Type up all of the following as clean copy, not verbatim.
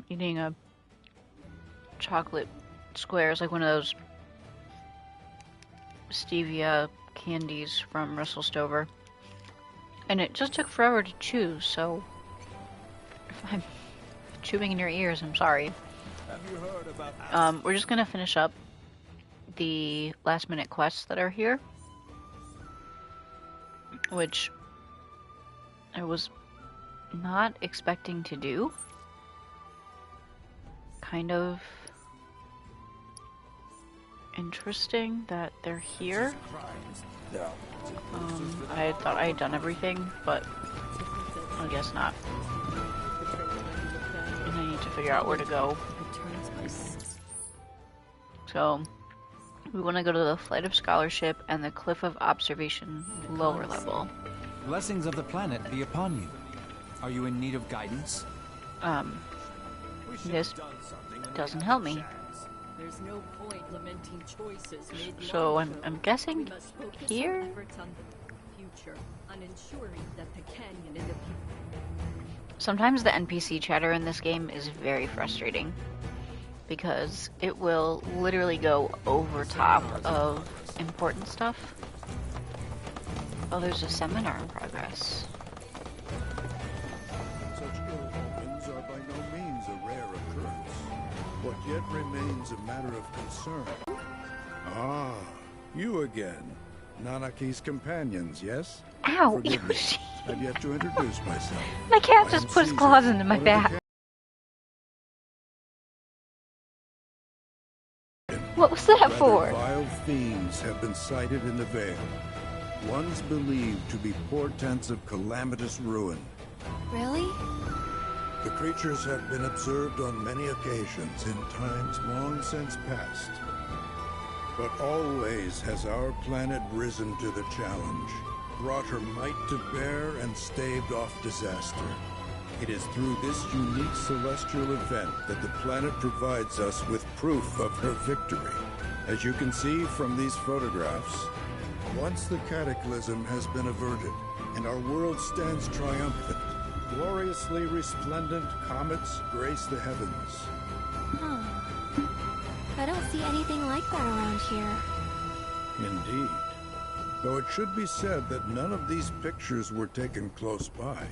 eating a chocolate squares, like one of those stevia candies from Russell Stover. And it just took forever to chew, so if I'm chewing in your ears, I'm sorry. Have you heard about we're just gonna finish up the last minute quests that are here, which I was not expecting to do. Kind of interesting that they're here. I thought I had done everything, but I guess not. And I need to figure out where to go. So, we want to go to the Flight of Scholarship and the Cliff of Observation lower level. Blessings of the planet be upon you. Are you in need of guidance? This doesn't help me. There's no point lamenting choices made. So I'm guessing here? Sometimes the NPC chatter in this game is very frustrating because it will literally go over top of important stuff. Oh, there's a seminar in progress. Such ill omens are by no means a rare occurrence. What yet remains a matter of concern. Ah, you again. Nanaki's companions, yes? Ow! Forgive me. I've yet to introduce myself. My cat just put his claws into my back. What was that for? Vile fiends have been sighted in the Vale. Ones believed to be portents of calamitous ruin. Really? The creatures have been observed on many occasions in times long since past. But always has our planet risen to the challenge, brought her might to bear and staved off disaster. It is through this unique celestial event that the planet provides us with proof of her victory. As you can see from these photographs, once the cataclysm has been averted and our world stands triumphant, gloriously resplendent comets grace the heavens. Huh. I don't see anything like that around here. Indeed. Though it should be said that none of these pictures were taken close by,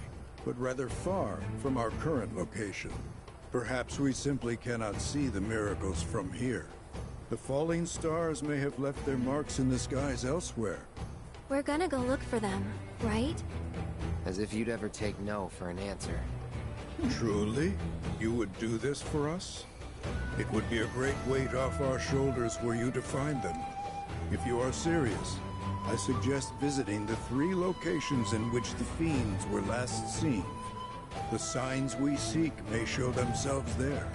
but rather far from our current location. Perhaps we simply cannot see the miracles from here. The falling stars may have left their marks in the skies elsewhere. We're gonna go look for them, right? As if you'd ever take no for an answer. Truly? You would do this for us? It would be a great weight off our shoulders were you to find them. If you are serious, I suggest visiting the 3 locations in which the fiends were last seen. The signs we seek may show themselves there.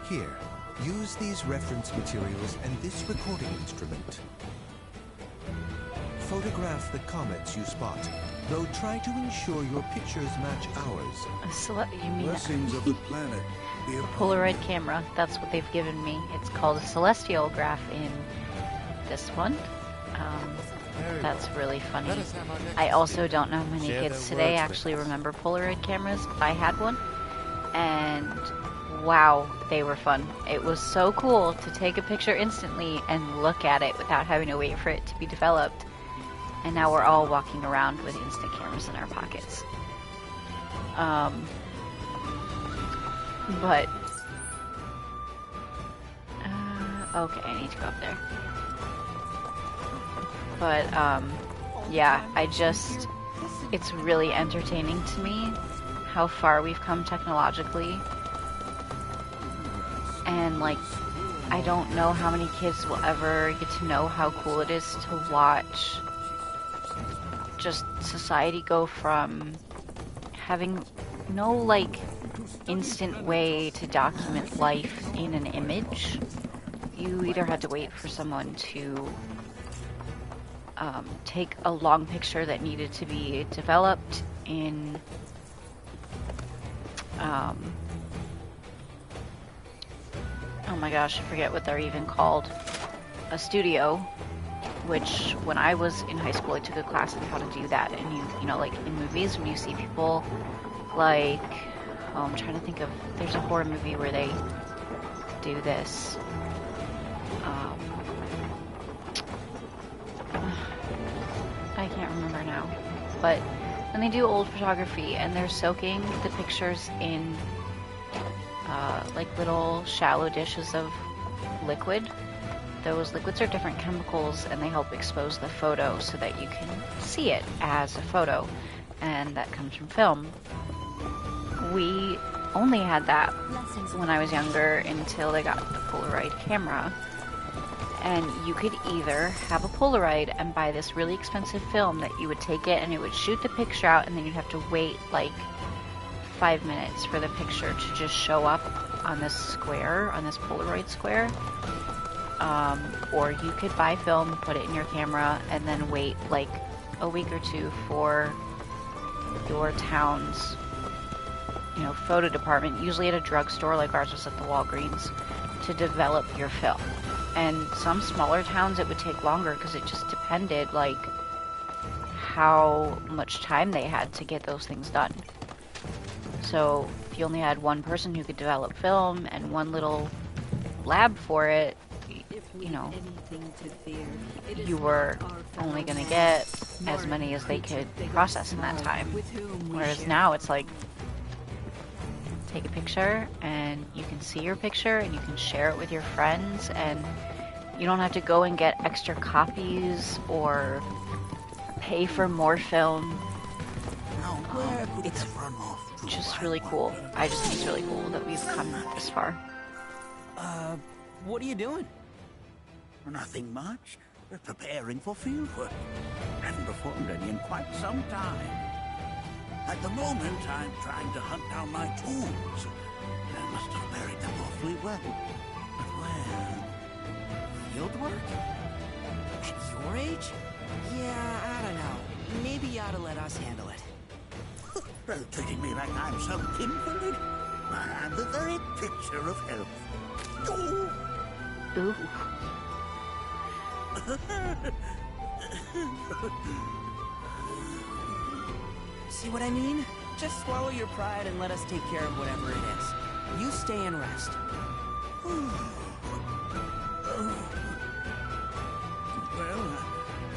Here, use these reference materials and this recording instrument. Photograph the comets you spot, though try to ensure your pictures match ours. You mean Blessings of the planet. a Polaroid camera? That's what they've given me. It's called a celestialgraph in this one. That's really funny. I also don't know how many kids today actually remember Polaroid cameras. I had one, and wow, they were fun. It was so cool to take a picture instantly and look at it without having to wait for it to be developed. And now we're all walking around with instant cameras in our pockets. But okay, I need to go up there. But yeah, it's really entertaining to me how far we've come technologically. And like, I don't know how many kids will ever get to know how cool it is to watch just society go from having no like instant way to document life in an image. You either had to wait for someone to take a long picture that needed to be developed in oh my gosh, I forget what they're even called, a studio, which when I was in high school I took a class on how to do that. And you know, like in movies when you see people like Oh, I'm trying to think of... There's a horror movie where they do this. I can't remember now. But when they do old photography and they're soaking the pictures in like little shallow dishes of liquid, those liquids are different chemicals and they help expose the photo so that you can see it as a photo, and that comes from film. We only had that when I was younger until they got the Polaroid camera. And you could either have a Polaroid and buy this really expensive film that you would take it and it would shoot the picture out, and then you'd have to wait like 5 minutes for the picture to just show up on this square, on this Polaroid square. Or you could buy film, put it in your camera, and then wait like a week or two for your town's, you know, photo department, usually at a drugstore like ours was at the Walgreens, to develop your film. And some smaller towns it would take longer because it just depended like how much time they had to get those things done. So if you only had one person who could develop film and one little lab for it, you know, you were only going to get as many as they could process in that time. Whereas now it's like, take a picture and you can see your picture and you can share it with your friends, and you don't have to go and get extra copies or pay for more film. It's just really cool. I just think it's really cool that we've come this far. What are you doing? Nothing much. We're preparing for fieldwork. Haven't performed any in quite some time. At the moment, I'm trying to hunt down my tools. I must have buried them awfully well. But where? Fieldwork? At your age? Yeah, I don't know. Maybe you ought to let us handle it. Rather treating me like I'm some invalid. I'm the very picture of health. Ooh. See what I mean? Just swallow your pride and let us take care of whatever it is. You stay and rest. Well,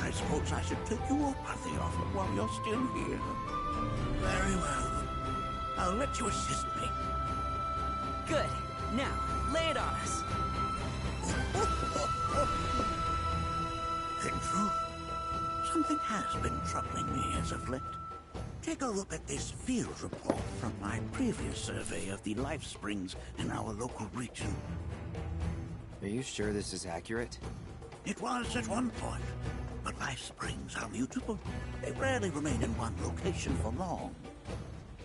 I suppose I should take you up on the offer while you're still here. Very well. I'll let you assist me. Good. Now, lay it on us. In truth, something has been troubling me as of late. Take a look at this field report from my previous survey of the life springs in our local region. Are you sure this is accurate? It was at one point, but life springs are mutable. They rarely remain in one location for long.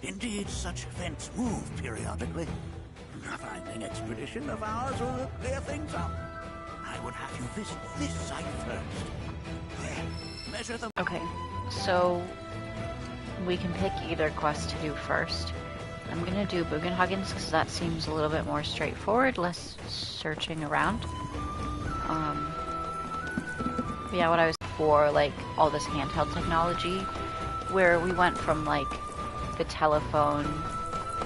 Indeed, such events move periodically. A finding expedition of ours will clear things up. I would have you visit this site first. There, measure them. Okay, so we can pick either quest to do first. I'm gonna do Bugenhagen's because that seems a little bit more straightforward, less searching around. Yeah, what I was for, like, all this handheld technology, where we went from, like, the telephone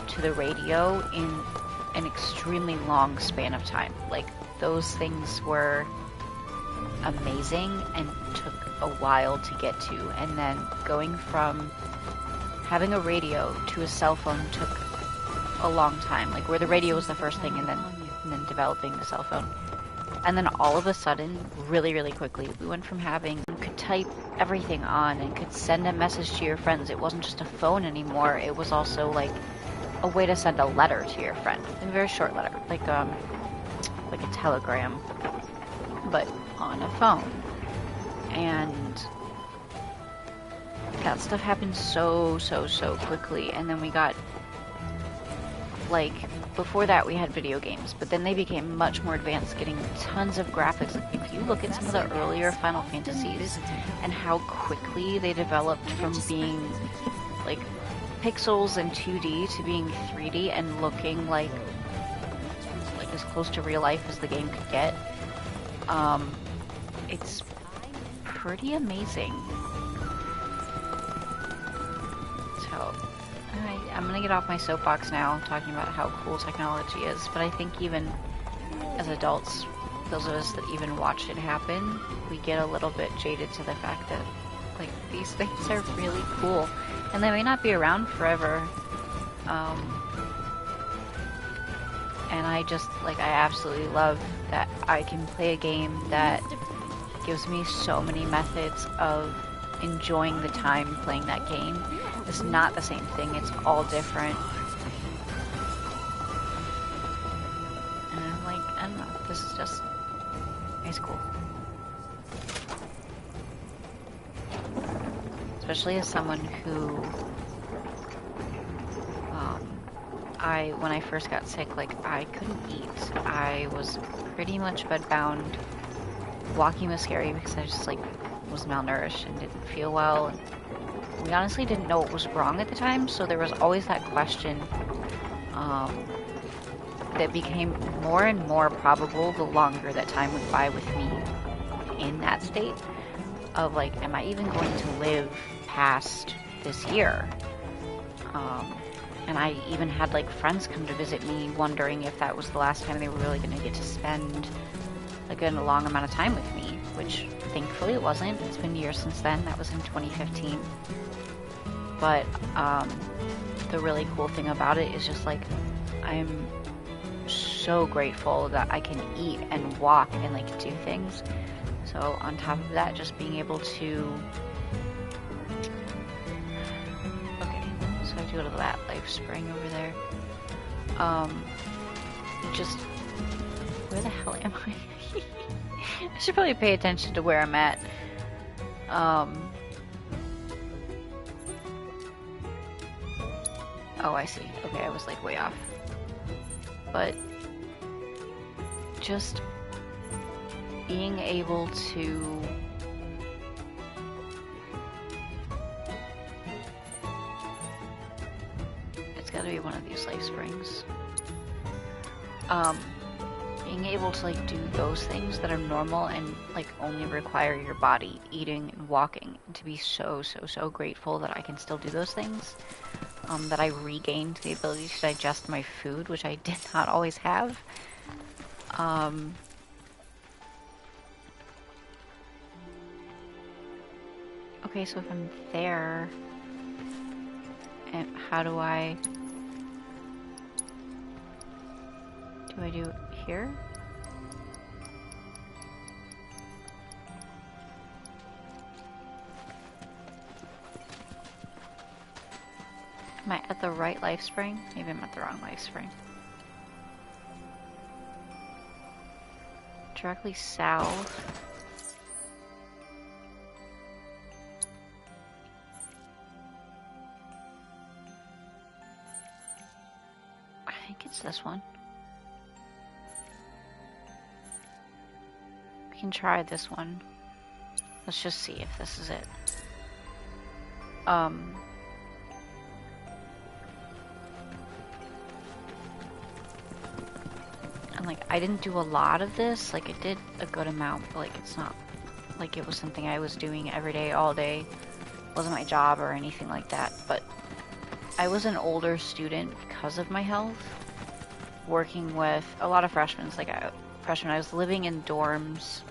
to the radio in an extremely long span of time. Like, those things were amazing and took a while to get to. And then going from having a radio to a cell phone took a long time. Like, where the radio was the first thing, and then developing the cell phone. And then all of a sudden, really, really quickly, we went from having, you could type everything on and could send a message to your friends. It wasn't just a phone anymore. It was also like a way to send a letter to your friend. A very short letter, like a telegram, but on a phone. And that stuff happened so quickly. And then we got, like, before that we had video games, but then they became much more advanced, getting tons of graphics. Like, if you look at some of the earlier Final Fantasies and how quickly they developed from being like pixels and 2D to being 3D and looking like as close to real life as the game could get, it's pretty amazing. So I'm gonna get off my soapbox now, talking about how cool technology is, but I think even as adults, those of us that even watched it happen, we get a little bit jaded to the fact that, like, these things are really cool. And they may not be around forever. And I just, like, I absolutely love that I can play a game that gives me so many methods of enjoying the time playing that game. It's not the same thing, it's all different. And I'm like, I don't know, this is just, it's cool. Especially as someone who, when I first got sick, like, I couldn't eat. I was pretty much bedbound. Walking was scary because I just, like, was malnourished and didn't feel well. And we honestly didn't know what was wrong at the time, so there was always that question that became more and more probable the longer that time went by with me in that state of, like, am I even going to live past this year? And I even had, like, friends come to visit me wondering if that was the last time they were really going to get to spend a good long amount of time with me, which thankfully it wasn't. It's been years since then. That was in 2015. But the really cool thing about it is just, like, I'm so grateful that I can eat and walk and, like, do things. So on top of that, just being able to... Okay, so I have to go to that life spring over there. Just... Where the hell am I? I should probably pay attention to where I'm at. Oh, I see. Okay, I was, like, way off. But just being able to it's gotta be one of these life springs. Being able to, like, do those things that are normal and, like, only require your body eating and walking, and to be so grateful that I can still do those things. That I regained the ability to digest my food, which I did not always have. Okay, so if I'm there, and how do I do it here? Am I at the right life spring? Maybe I'm at the wrong life spring. Directly south. I think it's this one. We can try this one. Let's just see if this is it. And, like, I didn't do a lot of this. Like, I did a good amount, but, like, it's not like it was something I was doing every day, all day. It wasn't my job or anything like that, but I was an older student because of my health, working with a lot of freshmen. Like, I was living in dorms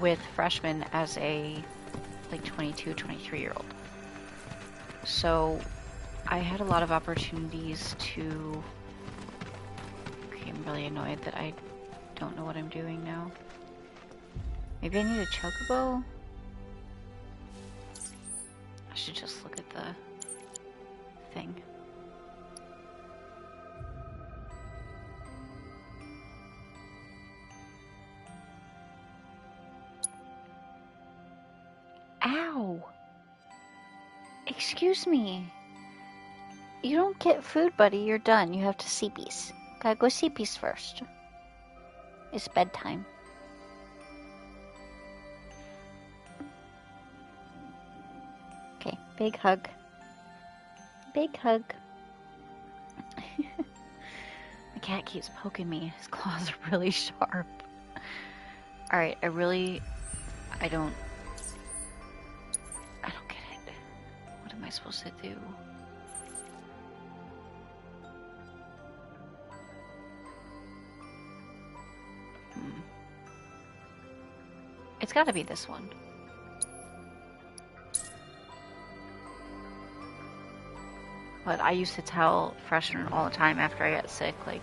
with freshmen as a, like, 22, 23-year-old. So I had a lot of opportunities to... Okay, I'm really annoyed that I don't know what I'm doing now. Maybe I need a chocobo? I should just look at the thing. Ow! Excuse me. You don't get food, buddy. You're done. You have to CPs. Gotta go CPs first. It's bedtime. Okay, big hug. Big hug. My cat keeps poking me. His claws are really sharp. Alright, I don't get it. I supposed to do? It's gotta be this one. But I used to tell freshmen all the time after I got sick, like,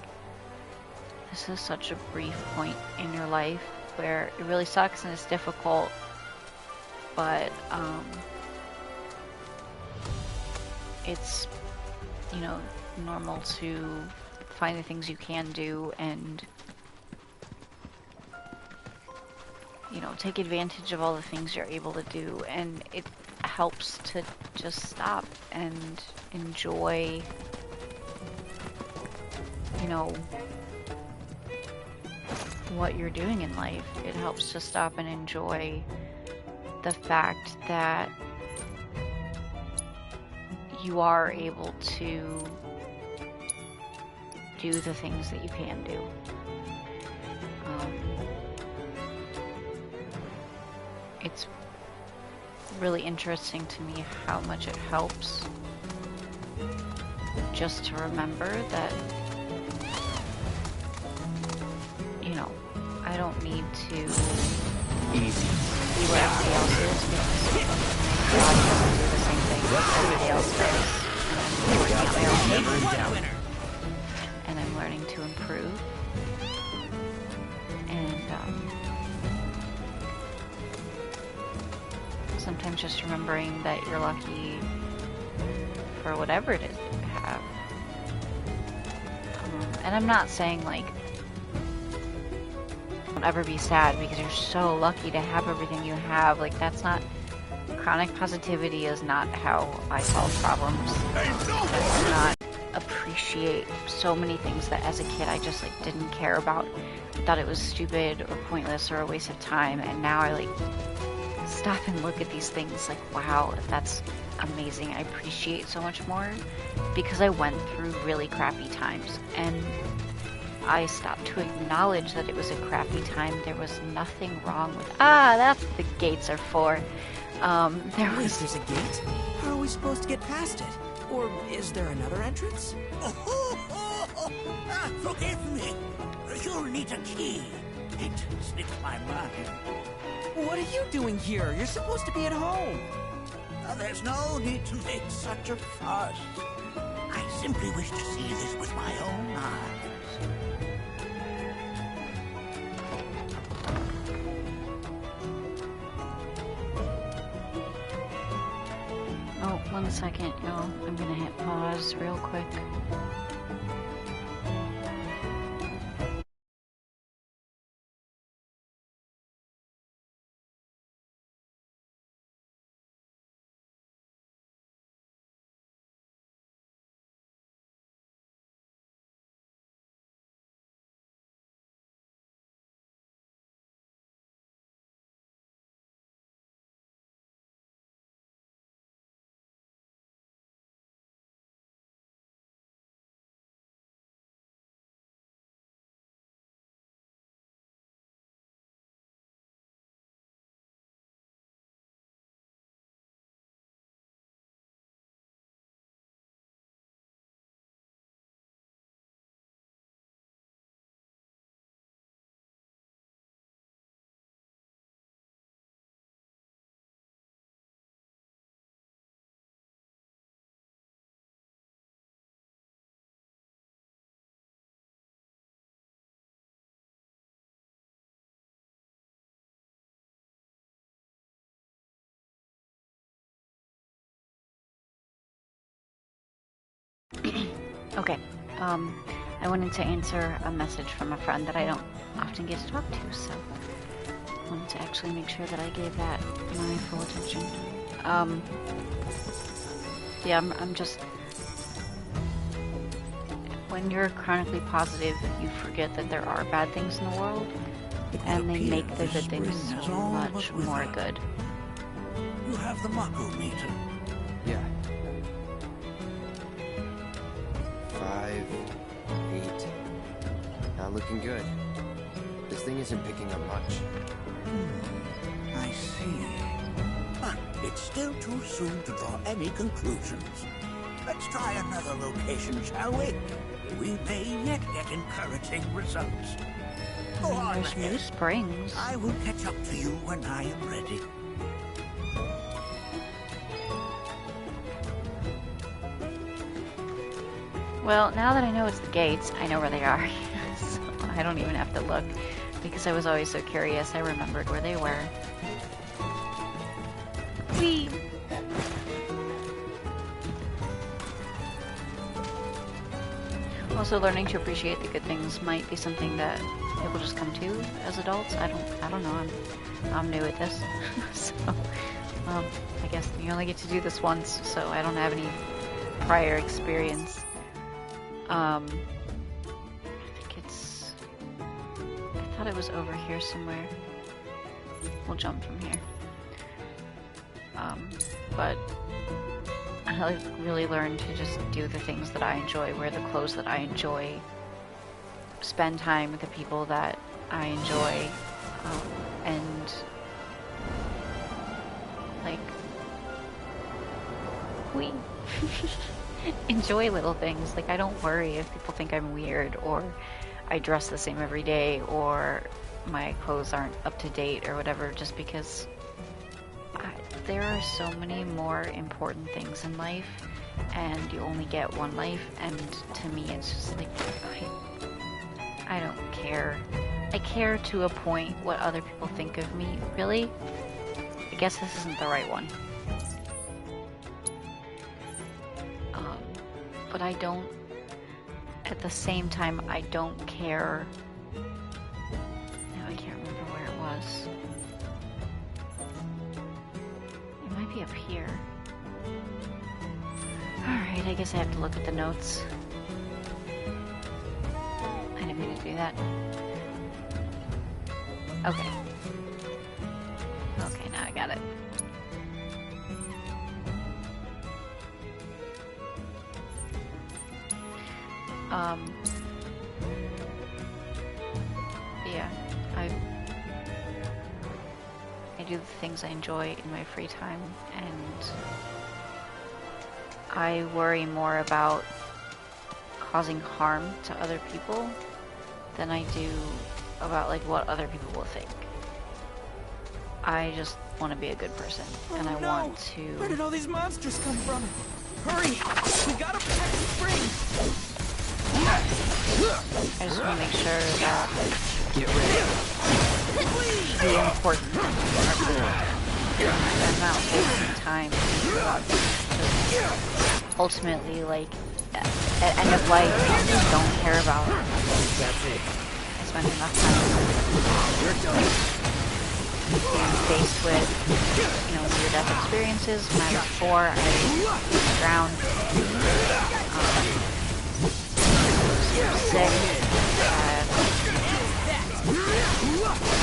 this is such a brief point in your life where it really sucks and it's difficult, but it's, you know, normal to find the things you can do and, you know, take advantage of all the things you're able to do, and it helps to just stop and enjoy, you know, what you're doing in life. It helps to stop and enjoy the fact that you are able to do the things that you can do. It's really interesting to me how much it helps just to remember that, you know, I don't need to be what everybody else is, because God doesn't do the same thing everybody else does. And I'm working on my own pace, and I'm learning to improve. And sometimes just remembering that you're lucky for whatever it is that you have. And I'm not saying, like, don't ever be sad because you're so lucky to have everything you have. Like, that's not... Chronic positivity is not how I solve problems. I do not appreciate so many things that as a kid I just, like, didn't care about. I thought it was stupid or pointless or a waste of time, and now I, like, stop and look at these things like, wow, that's amazing. I appreciate so much more because I went through really crappy times, and I stopped to acknowledge that it was a crappy time. There was nothing wrong with... that's what the gates are for. There's a gate? How are we supposed to get past it? Or is there another entrance? Forgive me. You'll need a key. It slipped my mind. What are you doing here? You're supposed to be at home. There's no need to make such a fuss. I simply wish to see this with my own eyes. Oh, 1 second, y'all. I'm gonna hit pause real quick. Okay, I wanted to answer a message from a friend that I don't often get to talk to, so I wanted to actually make sure that I gave that my full attention. Yeah, I'm just... When you're chronically positive, you forget that there are bad things in the world, and they make the good things so much more good. You have the Mako meter. Yeah. 5, 8. Not looking good. This thing isn't picking up much. I see. it's still too soon to draw any conclusions. Let's try another location, shall we? We may yet get encouraging results. Go on There's ahead. new springs. I will catch up to you when I am ready. Well, now that I know it's the gates, I know where they are. So I don't even have to look, because I was always so curious. I remembered where they were. Whee! Also, learning to appreciate the good things might be something that people just come to as adults. I don't know. I'm new at this, so I guess you only get to do this once, so I don't have any prior experience. I think it's... I thought it was over here somewhere. We'll jump from here. But I really learned to just do the things that I enjoy, wear the clothes that I enjoy, spend time with the people that I enjoy, and like, enjoy little things. Like, I don't worry if people think I'm weird, or I dress the same every day, or my clothes aren't up to date or whatever, just because there are so many more important things in life, and you only get one life, and to me it's just like, I don't care. I care to a point what other people think of me. Really? I guess this isn't the right one. But I don't, at the same time, I don't care. Now I can't remember where it was. It might be up here. Alright, I guess I have to look at the notes. I didn't mean to do that. Okay. Okay, now I got it. Yeah, I do the things I enjoy in my free time, and I worry more about causing harm to other people than I do about like what other people will think. I just want to be a good person, and I want to... Where did all these monsters come from? Hurry! We gotta protect the spring! I just want to make sure that Get ready. the important things are cool. I'm not wasting time about this. Ultimately, like, at end of life, I just don't care about it. That's it. I spend enough time being faced with, you know, near-death experiences. When I was 4, I drowned. Sick.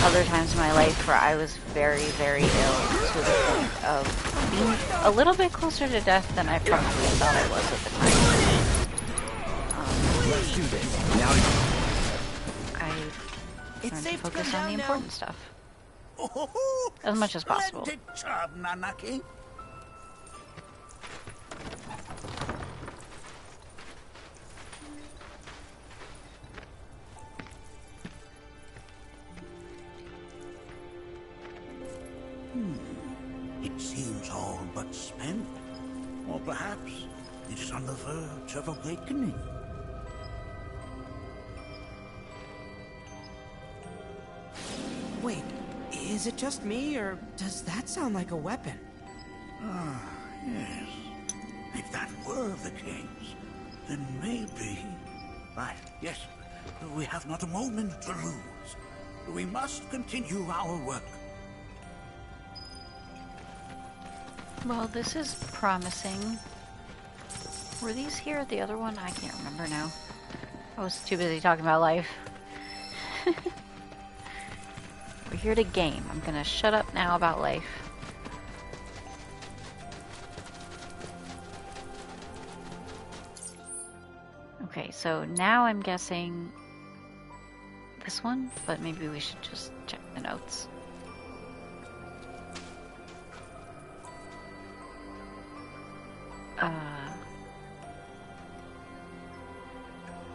Other times in my life where I was very, very ill to the point of being a little bit closer to death than I probably thought I was at the time. Let's do this. Now I learned to focus on the important stuff. As much as possible. Splendid job, Nanaki. It seems all but spent. Or perhaps it is on the verge of awakening. Wait, is it just me, or does that sound like a weapon? Ah, yes. If that were the case, then maybe... Right, yes. We have not a moment to lose. We must continue our work. Well, this is promising. Were these here at the other one? I can't remember now. I was too busy talking about life. We're here to game. I'm gonna shut up now about life. Okay, so now I'm guessing this one, but maybe we should just check the notes.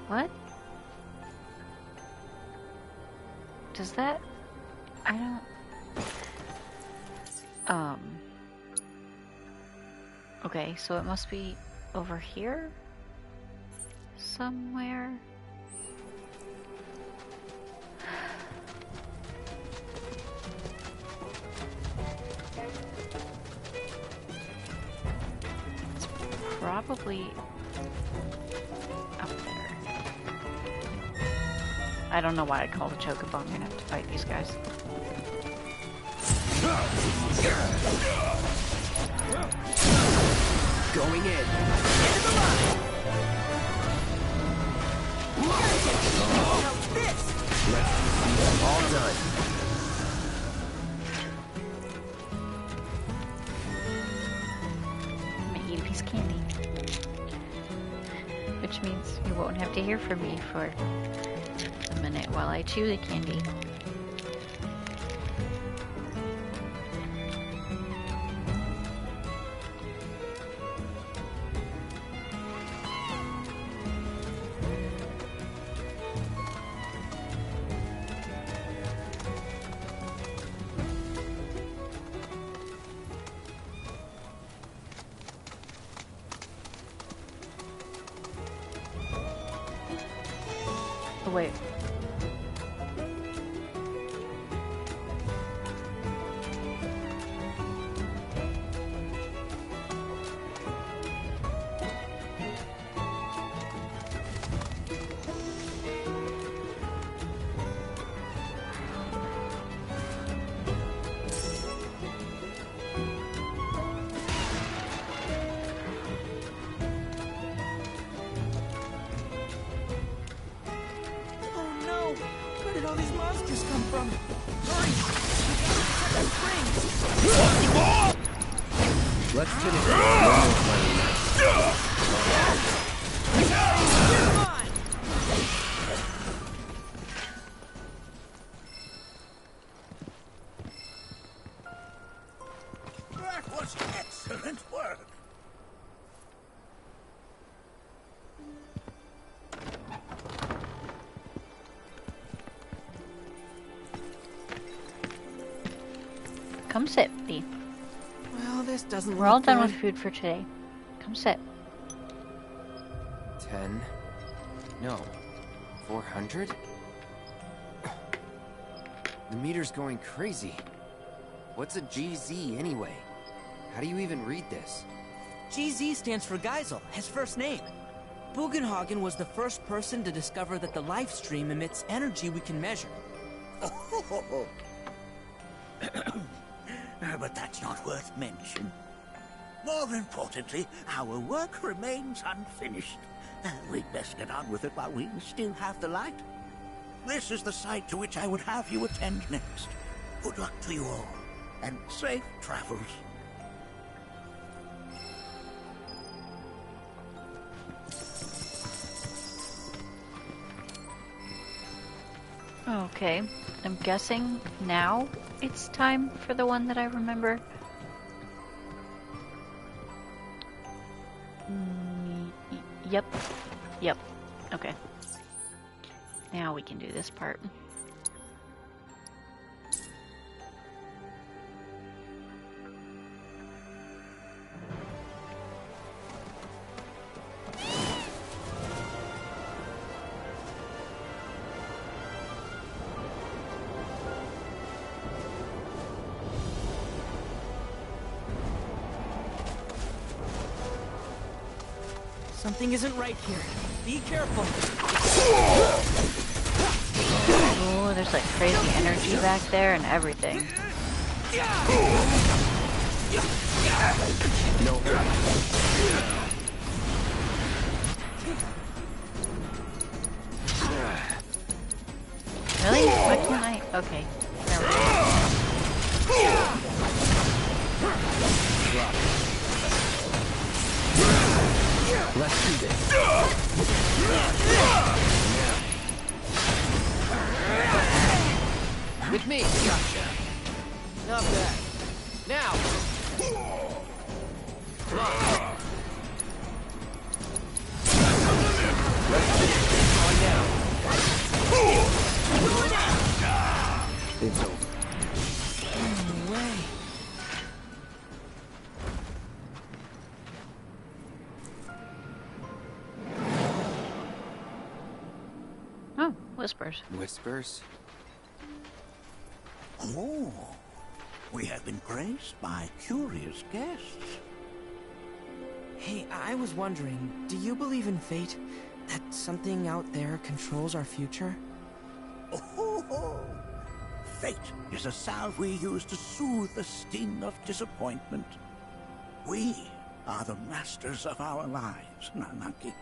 What? Does that... I don't... Okay, so it must be over here? Somewhere? It's probably up there. I don't know why I call the chocobo. I'm gonna have to fight these guys. Going in. All done. I'm gonna eat a piece of candy. Which means you won't have to hear from me for a minute while I chew the candy. Oh, wait. Let's finish this one more playing match. That was excellent work. Come sit, Bee. Well, this doesn't We're all look done good. with food for today. Come sit. 10. No. 400? The meter's going crazy. What's a GZ anyway? How do you even read this? GZ stands for Geisel, his first name. Bugenhagen was the first person to discover that the life stream emits energy we can measure. But that's not worth mention. More importantly, our work remains unfinished. We'd best get on with it while we still have the light. This is the site to which I would have you attend next. Good luck to you all, and safe travels. Okay, I'm guessing now it's time for the one that I remember. Yep. Yep. Okay. Now we can do this part. Something isn't right here. Be careful. Oh, there's like crazy energy back there and everything. No. Really? Why can't I? Okay. There we go. Let's do this. With me. Gotcha. Not bad. Now. Let's do this. whispers. Whispers? Oh, we have been graced by curious guests. Hey, I was wondering, do you believe in fate? That something out there controls our future? Oh, fate is a salve we use to soothe the sting of disappointment. We are the masters of our lives, Nanaki.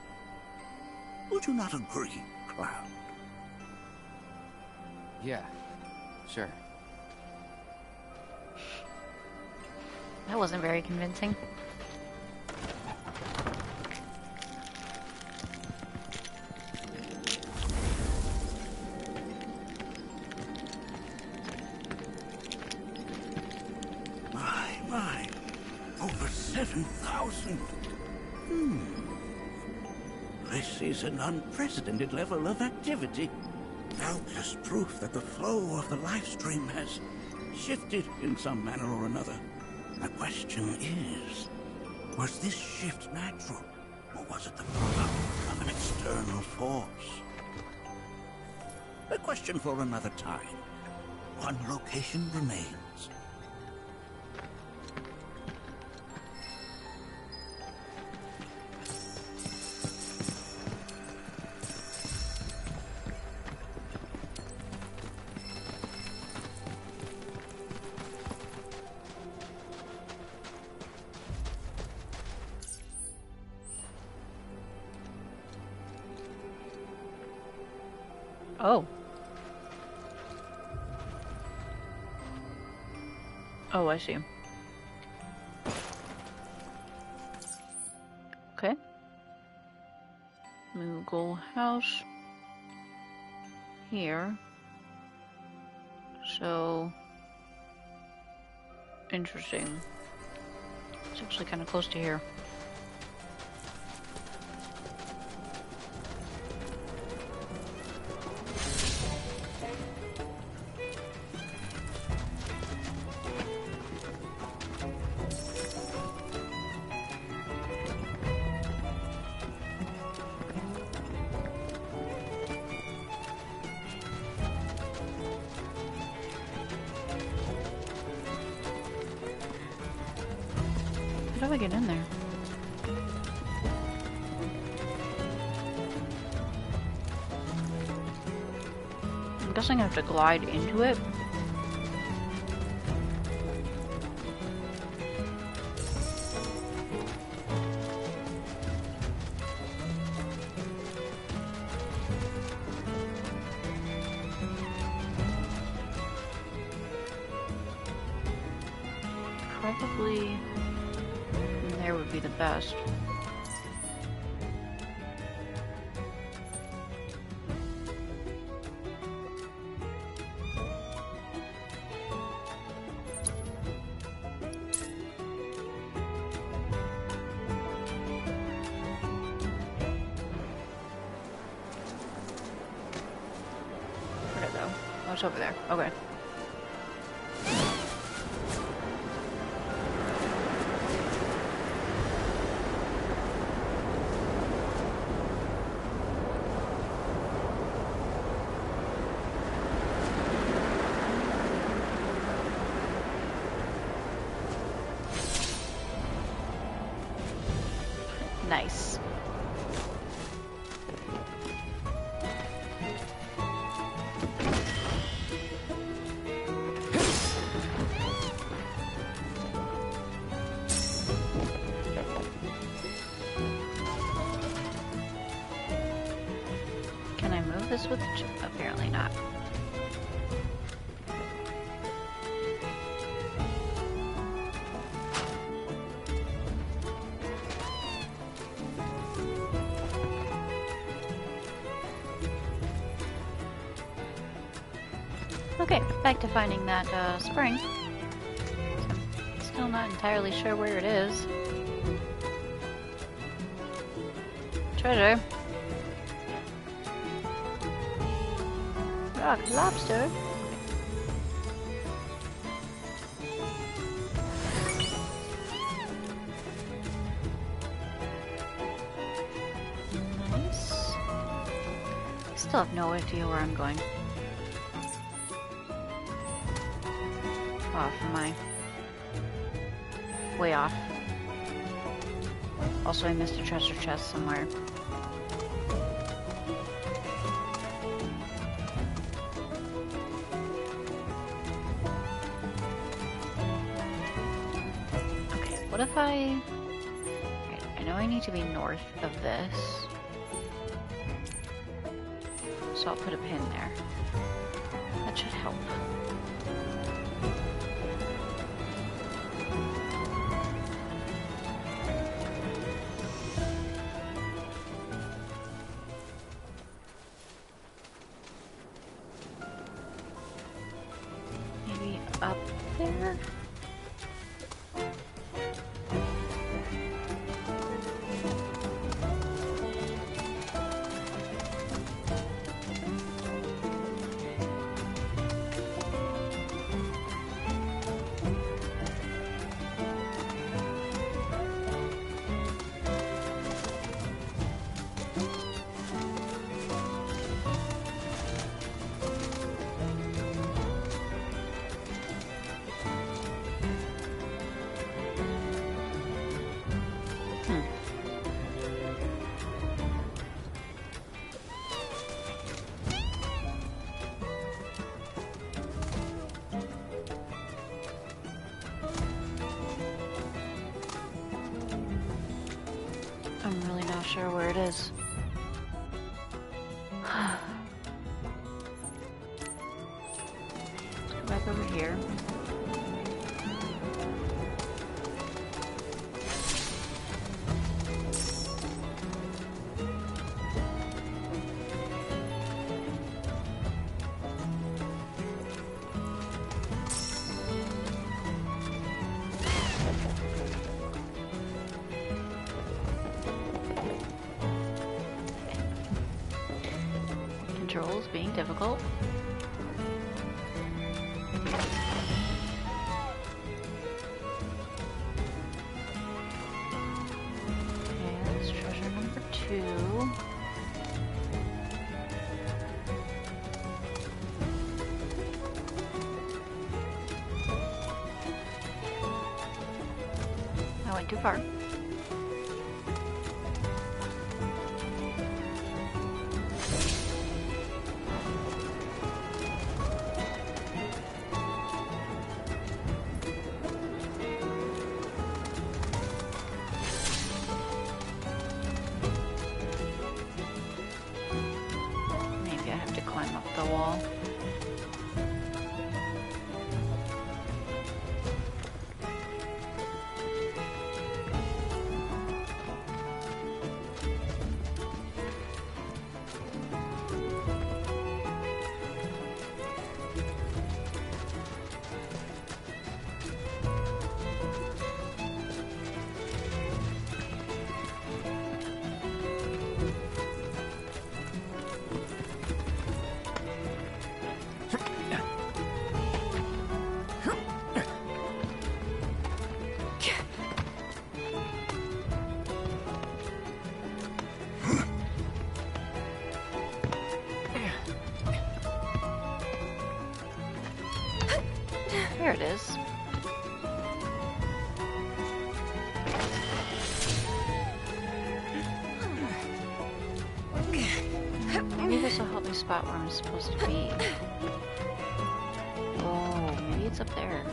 Would you not agree, Cloud? Yeah, sure. That wasn't very convincing. My. Over 7,000. This is an unprecedented level of activity. Doubtless proof that the flow of the live stream has shifted in some manner or another. The question is, was this shift natural, or was it the product of an external force? A question for another time. One location remains. Oh. Oh, I see. Okay. Moogle house. Here. So... interesting. It's actually kind of close to here. How do I get in there? I'm guessing I have to glide into it. Probably there would be the best. Where'd it go? Oh, it's over there. Okay. Nice. Can I move this with the chip? Apparently not. Okay, back to finding that spring. I'm still not entirely sure where it is. Treasure. Rock lobster. Nice. still have no idea where I'm going. Off, am I? Way off. Also, I missed a treasure chest somewhere. Okay, what if I... Okay, I know I need to be north of this. So I'll put a pin there. That should help. Maybe up there? I'm really not sure where it is. Let's go back over here. Controls being difficult. Okay, that's treasure number 2. I went too far. Maybe I have to climb up the wall. There it is. Maybe this will help me spot where I'm supposed to be. Oh, maybe it's up there.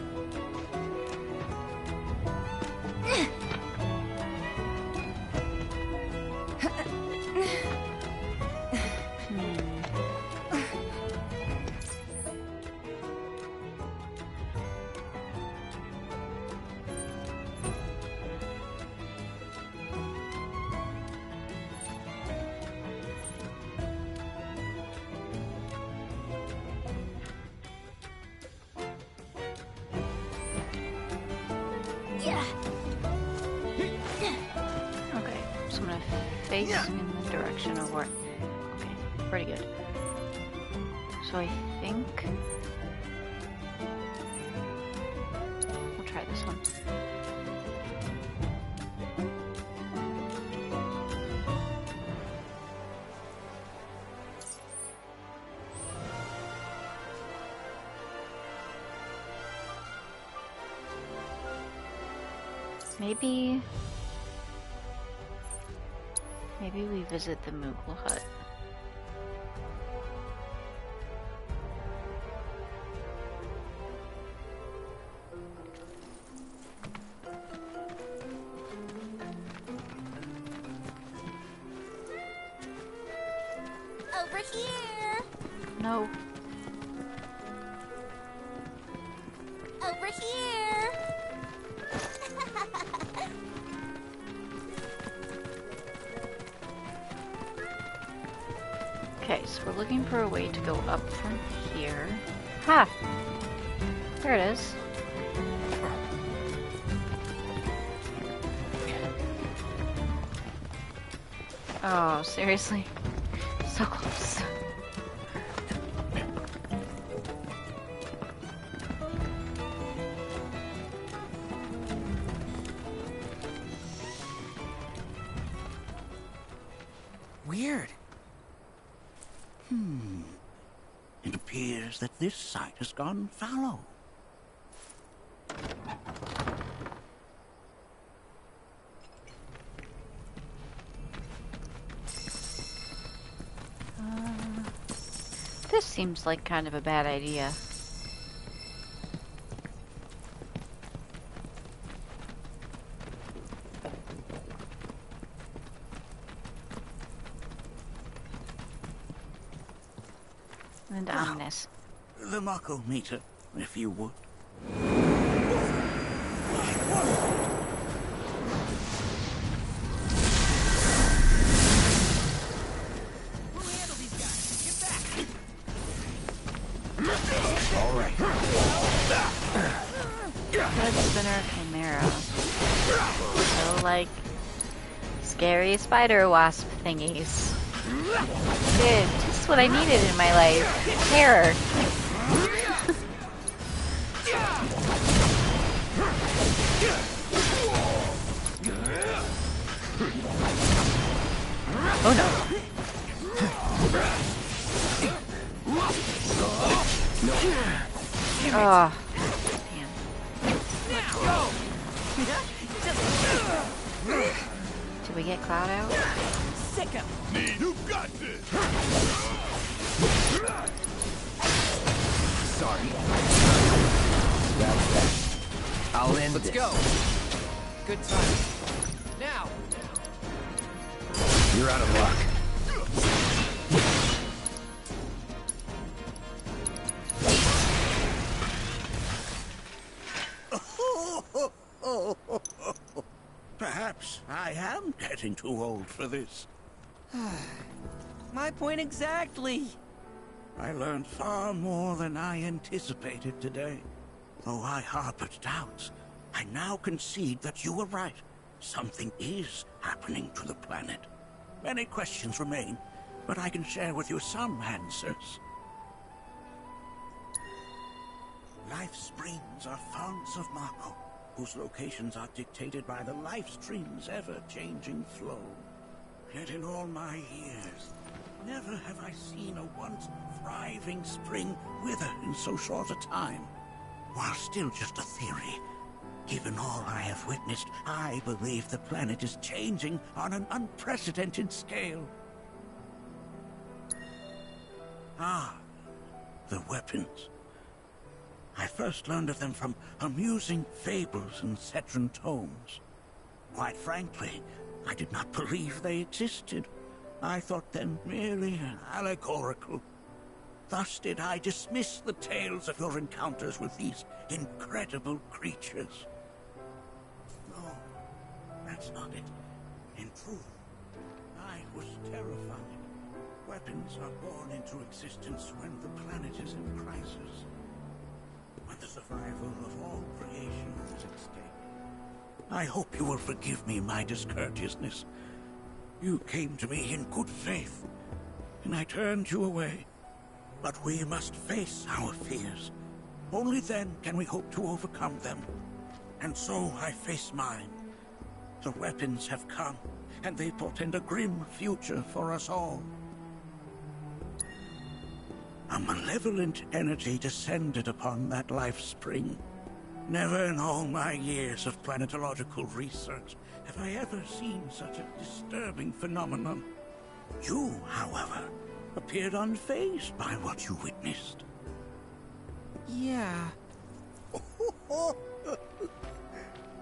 Okay, so I'm gonna face in the direction of where. Okay, pretty good. So I think we'll try this one. Maybe we visit the Moogle hut. Over here! No. Over here! Okay, so we're looking for a way to go up from here. Ha! There it is. Oh, seriously? So close. Weird. It appears that this site has gone fallow. This seems like kind of a bad idea. And ominous. The Mako meter, if you would. Good spinner chimera. So like scary spider wasp thingies. Dude, just what I needed in my life. Terror. Oh no. Oh. Did we get Cloud out? Sick of me. You got this! Sorry. That's that. I'll end Let's this. go. Good time. Now. You're out of luck. Perhaps I am getting too old for this. My point exactly. I learned far more than I anticipated today. Though I harbored doubts, I now concede that you were right. Something is happening to the planet. Many questions remain, but I can share with you some answers. Life springs are founts of Mako, whose locations are dictated by the life stream's ever-changing flow. Yet in all my years, never have I seen a once thriving spring wither in so short a time. While still just a theory, given all I have witnessed, I believe the planet is changing on an unprecedented scale. Ah, the weapons. I first learned of them from amusing fables and Cetran tomes. Quite frankly, I did not believe they existed. I thought them merely allegorical. Thus did I dismiss the tales of your encounters with these incredible creatures. No, that's not it. In truth, I was terrified. Weapons are born into existence when the planet is in crisis. When the survival of all creation is at stake. I hope you will forgive me my discourteousness. You came to me in good faith, and I turned you away. But we must face our fears. Only then can we hope to overcome them. And so I face mine. The weapons have come, and they portend a grim future for us all. A malevolent energy descended upon that life spring. Never in all my years of planetological research have I ever seen such a disturbing phenomenon. You, however, appeared unfazed by what you witnessed. Yeah.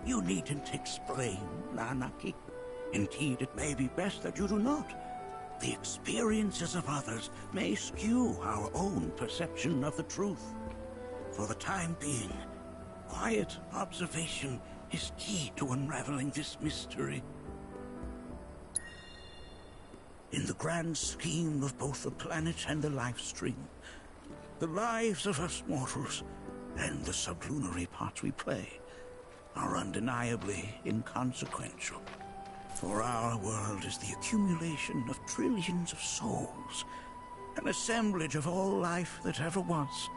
You needn't explain, Nanaki. Indeed, it may be best that you do not. The experiences of others may skew our own perception of the truth. For the time being, quiet observation is key to unraveling this mystery. In the grand scheme of both the planet and the life stream, the lives of us mortals and the sublunary parts we play are undeniably inconsequential. For our world is the accumulation of trillions of souls, an assemblage of all life that ever was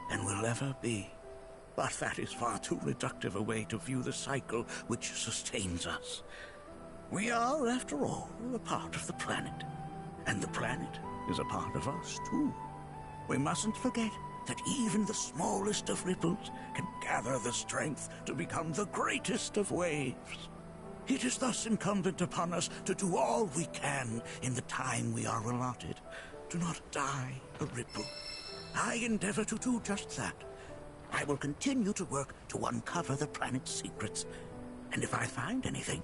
and will ever be. But that is far too reductive a way to view the cycle which sustains us. We are, after all, a part of the planet, and the planet is a part of us too. We mustn't forget that even the smallest of ripples can gather the strength to become the greatest of waves. It is thus incumbent upon us to do all we can in the time we are allotted. Do not die a ripple. I endeavor to do just that. I will continue to work to uncover the planet's secrets, and if I find anything,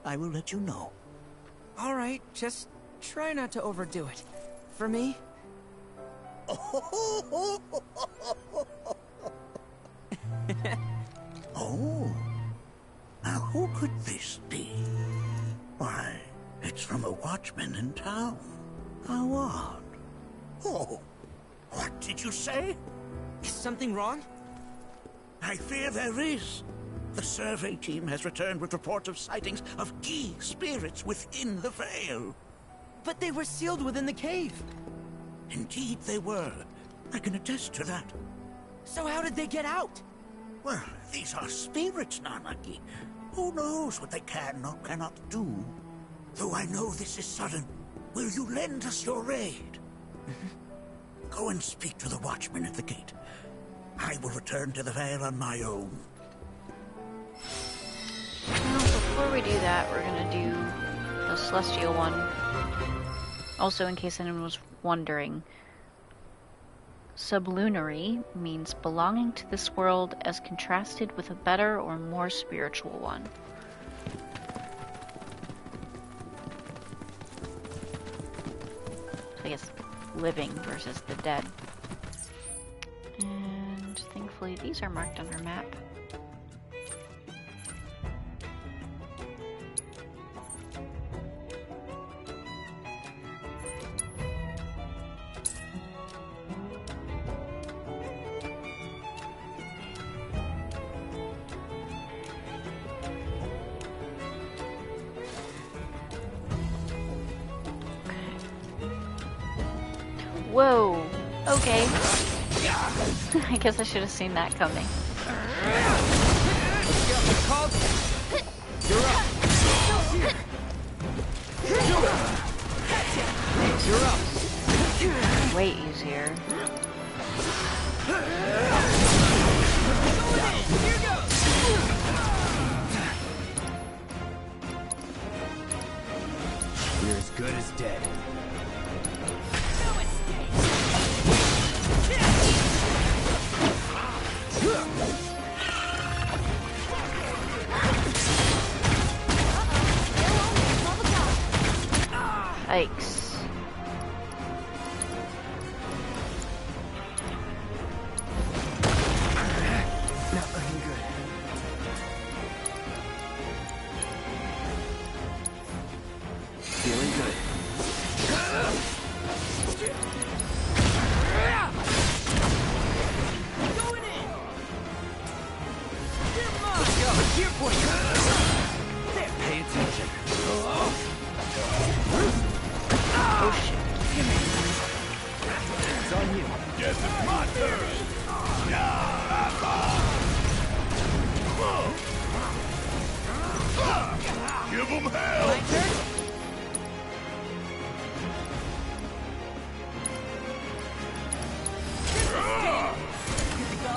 I will let you know. All right, just try not to overdo it. For me? Oh, now who could this be? Why, it's from a watchman in town. How odd. Oh, what did you say? Is something wrong? I fear there is. The survey team has returned with reports of sightings of key spirits within the Veil. But they were sealed within the cave. Indeed they were. I can attest to that. So how did they get out? Well, these are spirits, Nanaki. Who knows what they can or cannot do? Though I know this is sudden, will you lend us your aid? Go and speak to the watchman at the gate. I will return to the Veil on my own. Well, before we do that, we're gonna do the Celestial one. Also, in case anyone was wondering, sublunary means belonging to this world as contrasted with a better or more spiritual one. So I guess living versus the dead. And thankfully these are marked on our map. Whoa, okay. I guess I should have seen that coming. You're up. You're up. Way easier. Here goes. You're as good as dead. Yikes. Not looking good. Feeling good. Going in. You're mine. Go. Here for you. There. Pay attention. Oh shit. It's on you. Guess it's my turn. Give them hell. My turn. Good to go.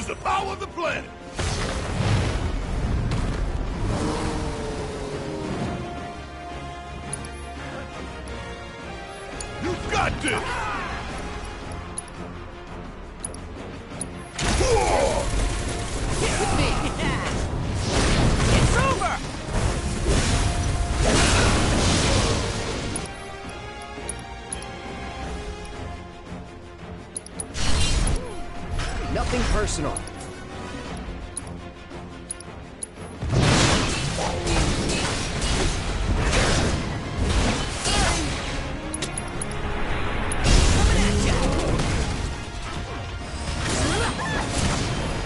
the power of the planet! You've got this! With me! It's over! Nothing personal.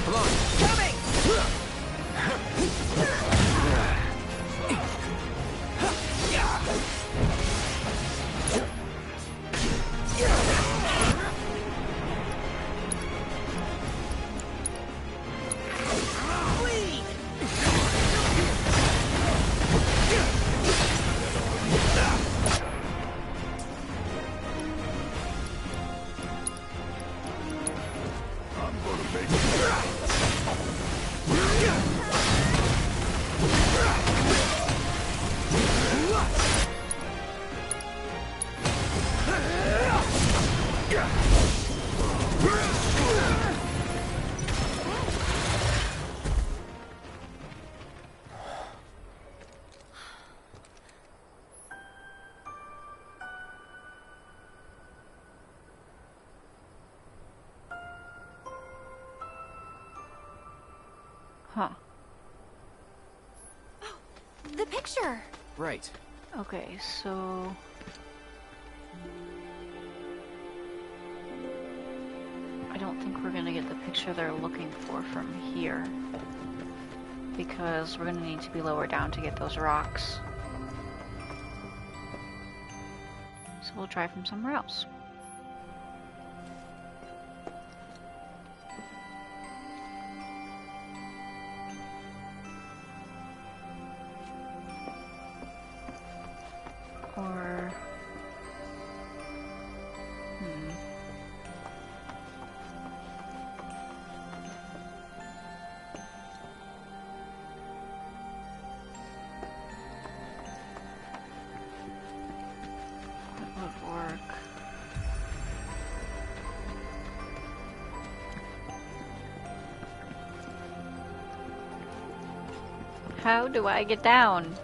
Come on. Coming! Huh. The picture! Right. Okay, so... I don't think we're gonna get the picture they're looking for from here. Because we're gonna need to be lower down to get those rocks. So we'll try from somewhere else. Or... That would work. How do I get down?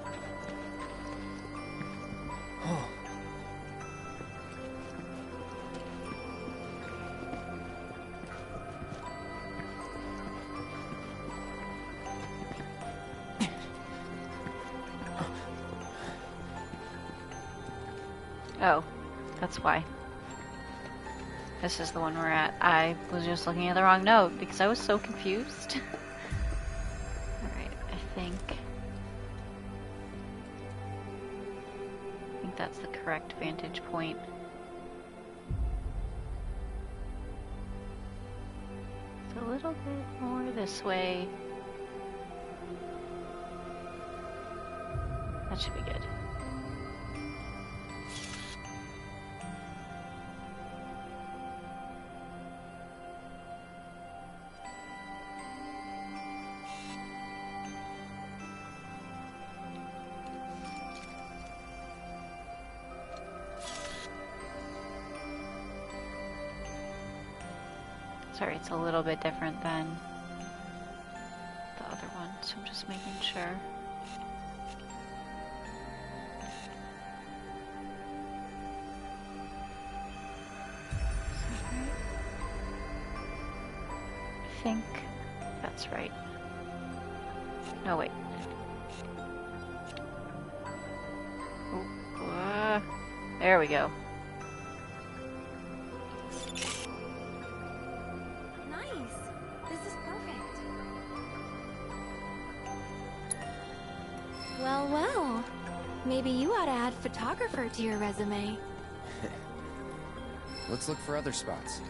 Oh, that's why. This is the one we're at. I was just looking at the wrong note because I was so confused. Alright, I think that's the correct vantage point. It's a little bit more this way. That should be good. Sorry, it's a little bit different than the other one, so I'm just making sure. I think that's right. No, wait. Oh, there we go. Well, maybe you ought to add photographer to your resume. Let's look for other spots.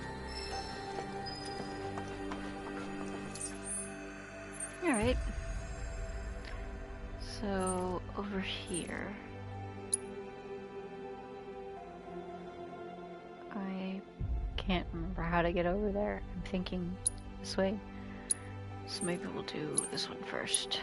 Alright. So, over here. I can't remember how to get over there. I'm thinking this way. So maybe we'll do this one first.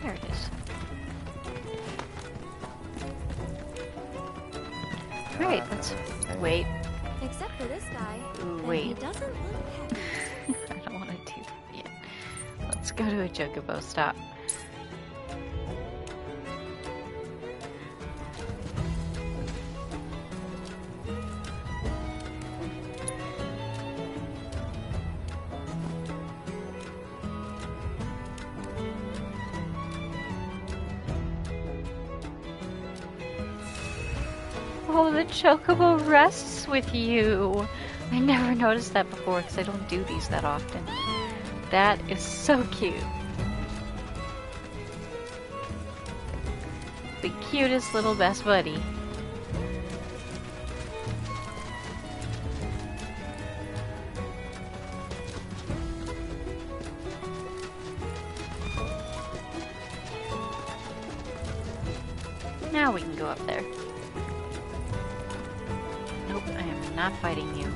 There it is. Alright, let's wait. Except for this guy. Wait. He doesn't look happy. I don't want to do that yet. Let's go to a chocobo stop. Oh, the chocobo rests with you. I never noticed that before because I don't do these that often. That is so cute. The cutest little best buddy. Now we can go up there. Nope, I am not fighting you.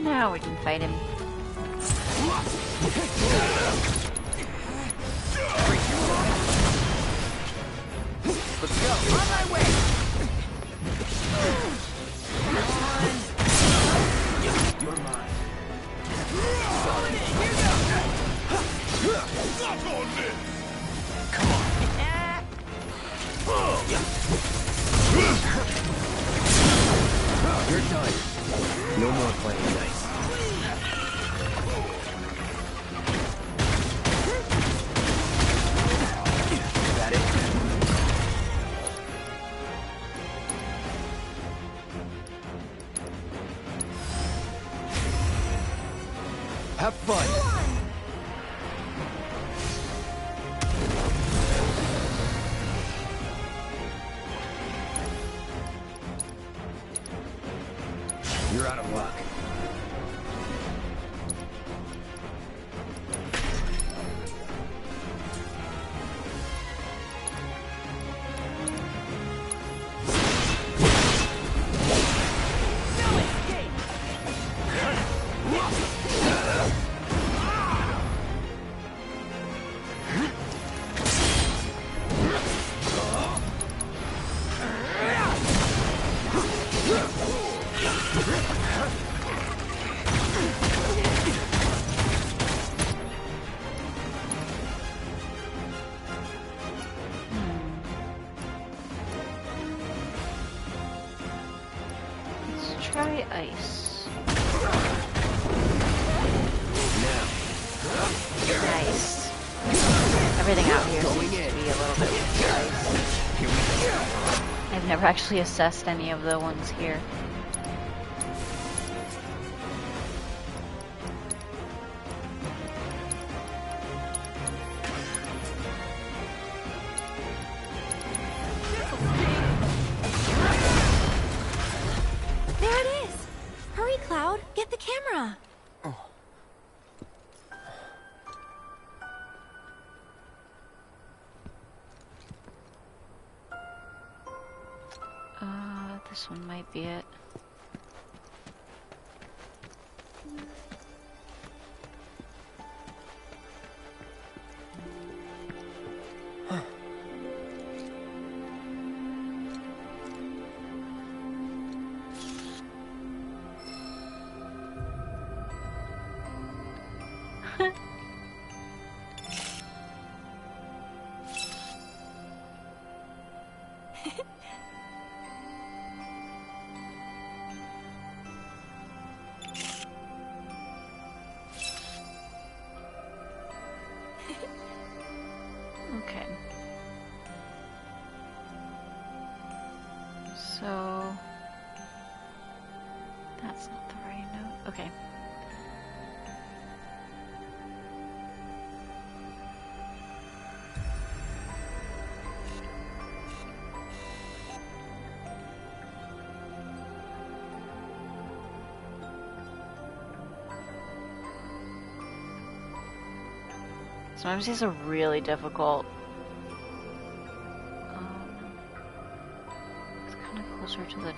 Now we can fight him. Let's go. On my way. You're mine. Come on. You're done. No more playing nice. Is that it? Have fun. You're out of luck. Try ice. Nice. Everything out here seems to be a little bit with ice. I've never actually assessed any of the ones here. Get the camera. Oh. This one might be it. Okay. So that's not the right note. Okay. Sometimes these are really difficult. It's kind of closer to the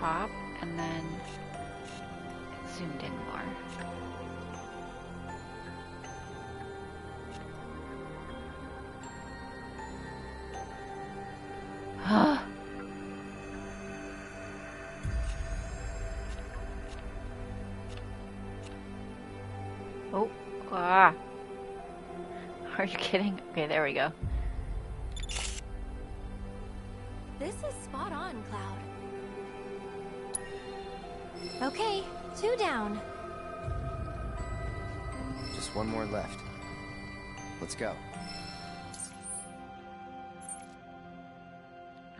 top, and then it's zoomed in more. Oh, ah. Are you kidding? Okay, there we go. This is spot on, Cloud. Okay, 2 down. Just one more left. Let's go.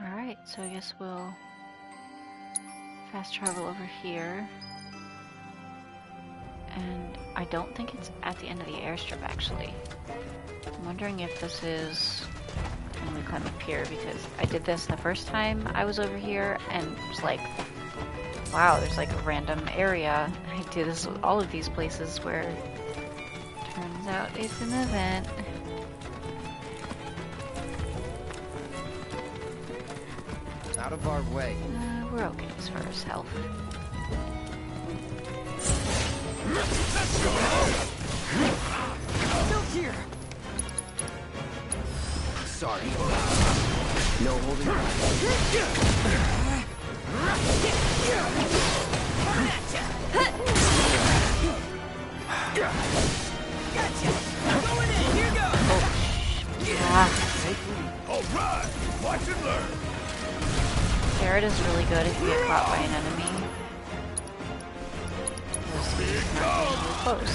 Alright, so I guess we'll fast travel over here. And I don't think it's at the end of the airstrip, actually. I'm wondering if this is when we climb up here, because I did this the first time I was over here, and it's like, wow, there's like a random area. I do this with all of these places where it turns out it's an event. Out of our way. We're okay as far as health. Still here. Sorry. No holding back. Gotcha. Going in. Here goes. All right, watch and learn. Carrot is really good if you get caught by an enemy. Close.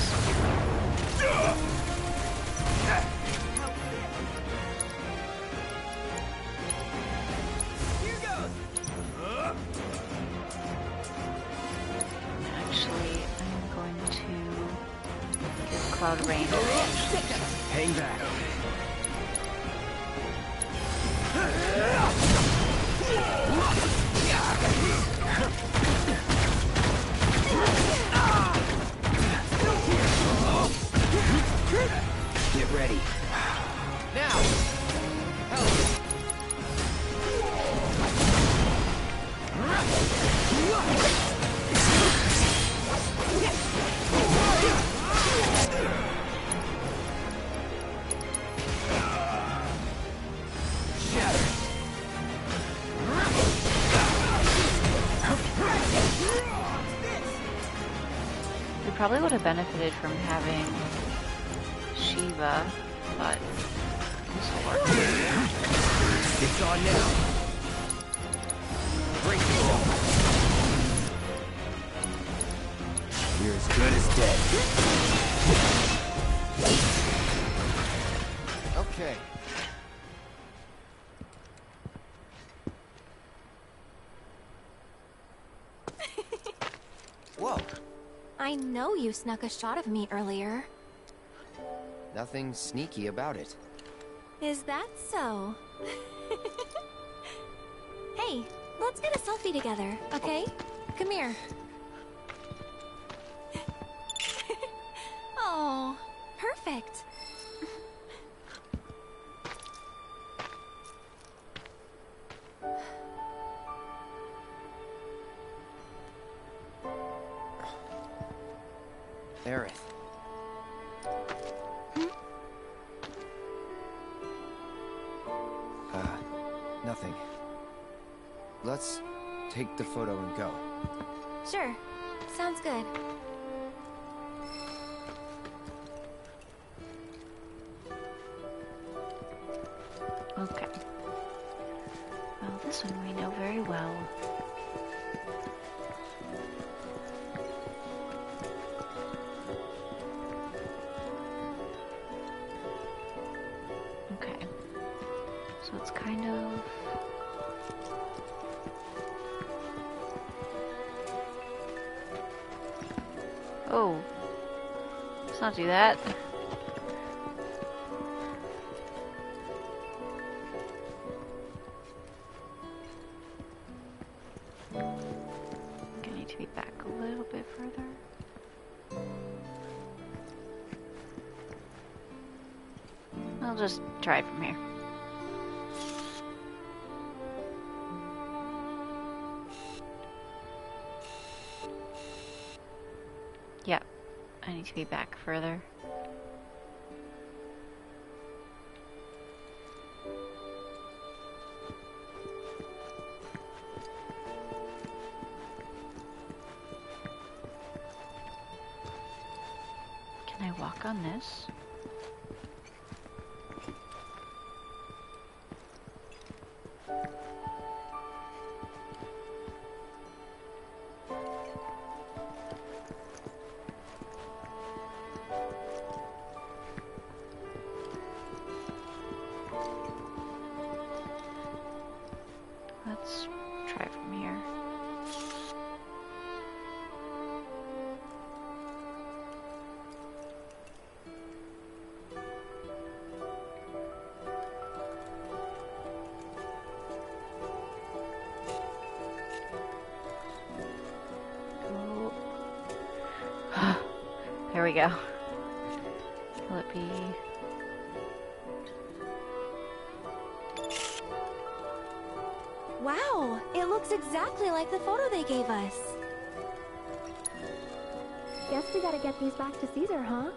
Here goes. Actually, I'm going to give Cloud range. Hang back. Get ready. Now! Help! Shatter! We probably would have benefited from having Shiva, but this will work. It's on now. Break yourself. You're as good as dead. Okay. Whoa. I know you snuck a shot of me earlier. Nothing sneaky about it. Is that so? Hey, let's get a selfie together, okay? Come here. Oh, perfect. Aerith. Nothing. Let's take the photo and go. Sure. Sounds good. Okay. Well, this one we know very well. Okay. So it's kind of... Oh. Let's not do that. I need to be back a little bit further. I'll just try from here. Yep, I need to be back further. Can I walk on this? Let's try from here. Oh. There we go. Will it be... Wow, it looks exactly like the photo they gave us. Guess we gotta get these back to Caesar, huh?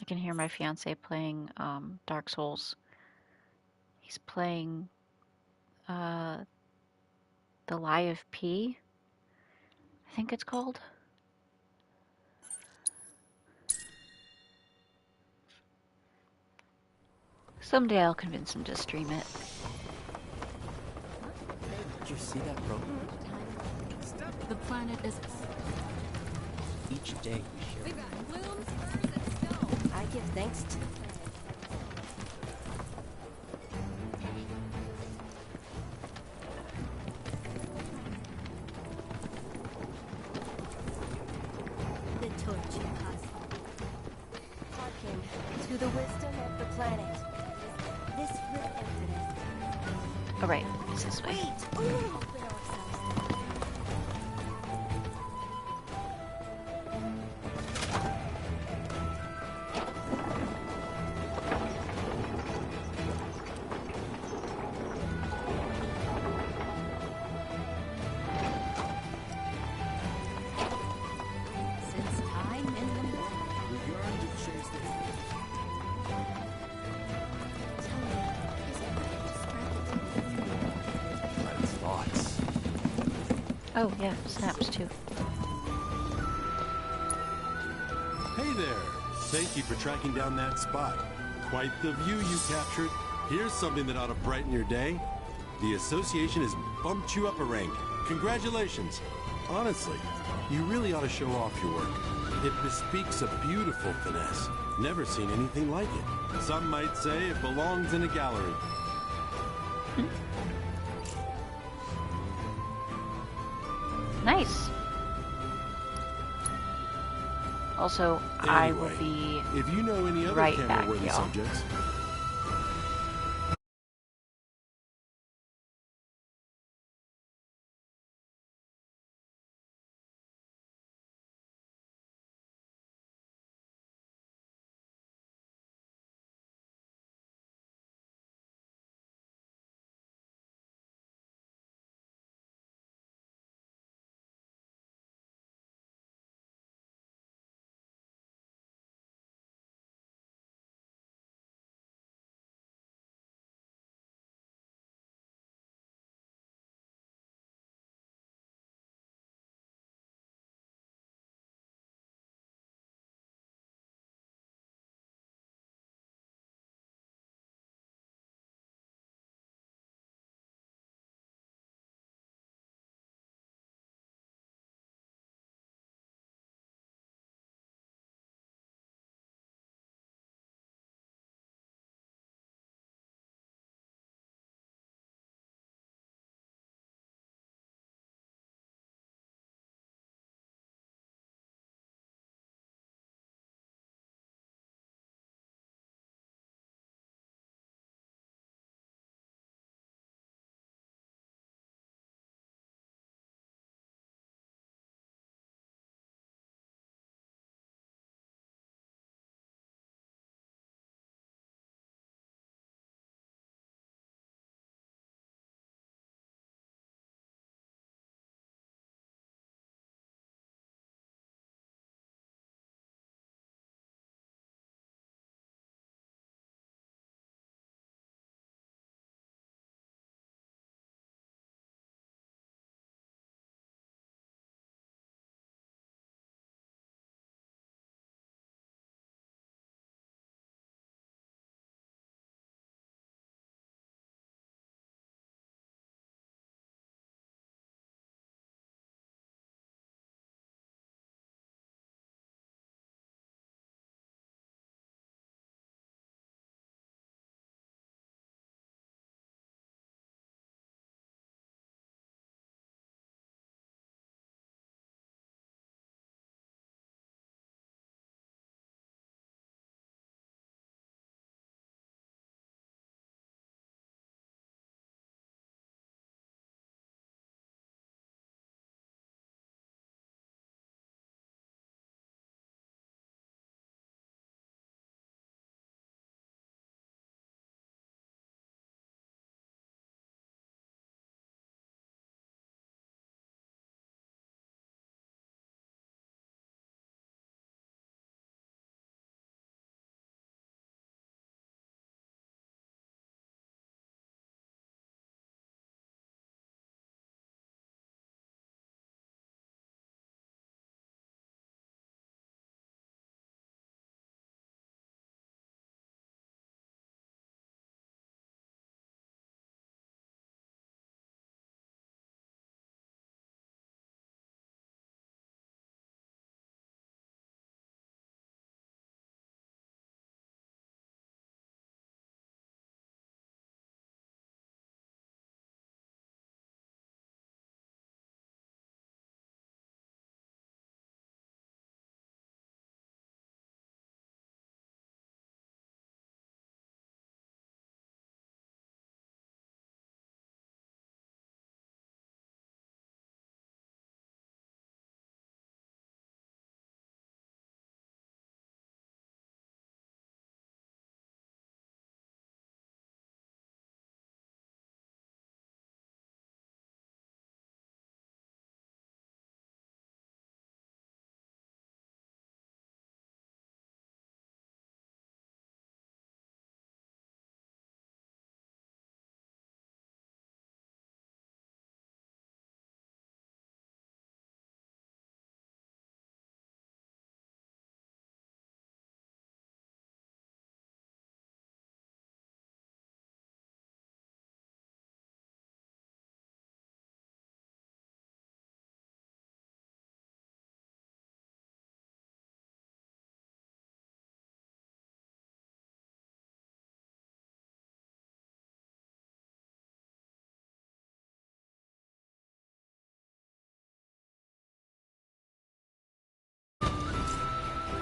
I can hear my fiance playing Dark Souls. He's playing The Lie of P, I think it's called. Someday I'll convince him to stream it. Did you see that program? The planet is... Each day we share. blooms, ferns, and snow. I give thanks to... The torch, Cosmo. Hearken to the wisdom of the planet. This river... Alright, it's this way. Wait! Ooh. Open ourselves. Since time immemorial. We yearn to chase the Tell me, is it right to spread the Let thoughts. Oh yeah, snaps too. Hey there! Thank you for tracking down that spot. Quite the view you captured. Here's something that ought to brighten your day. The association has bumped you up a rank. Congratulations. Honestly, you really ought to show off your work. It bespeaks a beautiful finesse. Never seen anything like it. Some might say it belongs in a gallery. Nice. Also, I will be if you know any other right back, camera-worthy y'all. subjects,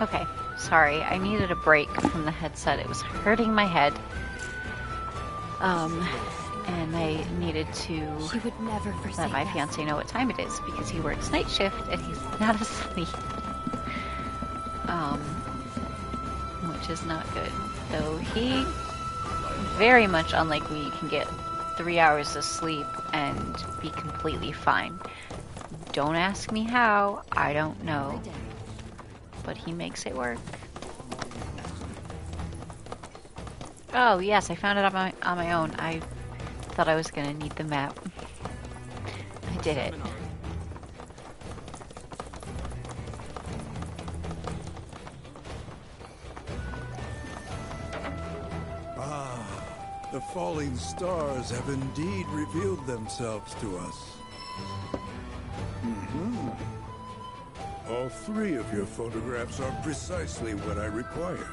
Okay, sorry. I needed a break from the headset. It was hurting my head. And I needed to She would never let forsake my us. fiancé know what time it is because he works night shift and he's not asleep. Which is not good. So he, very much unlike me, can get 3 hours of sleep and be completely fine. Don't ask me how, I don't know. But he makes it work. Oh yes, I found it on my own. I thought I was gonna need the map. I did it. The falling stars have indeed revealed themselves to us. All 3 of your photographs are precisely what I required.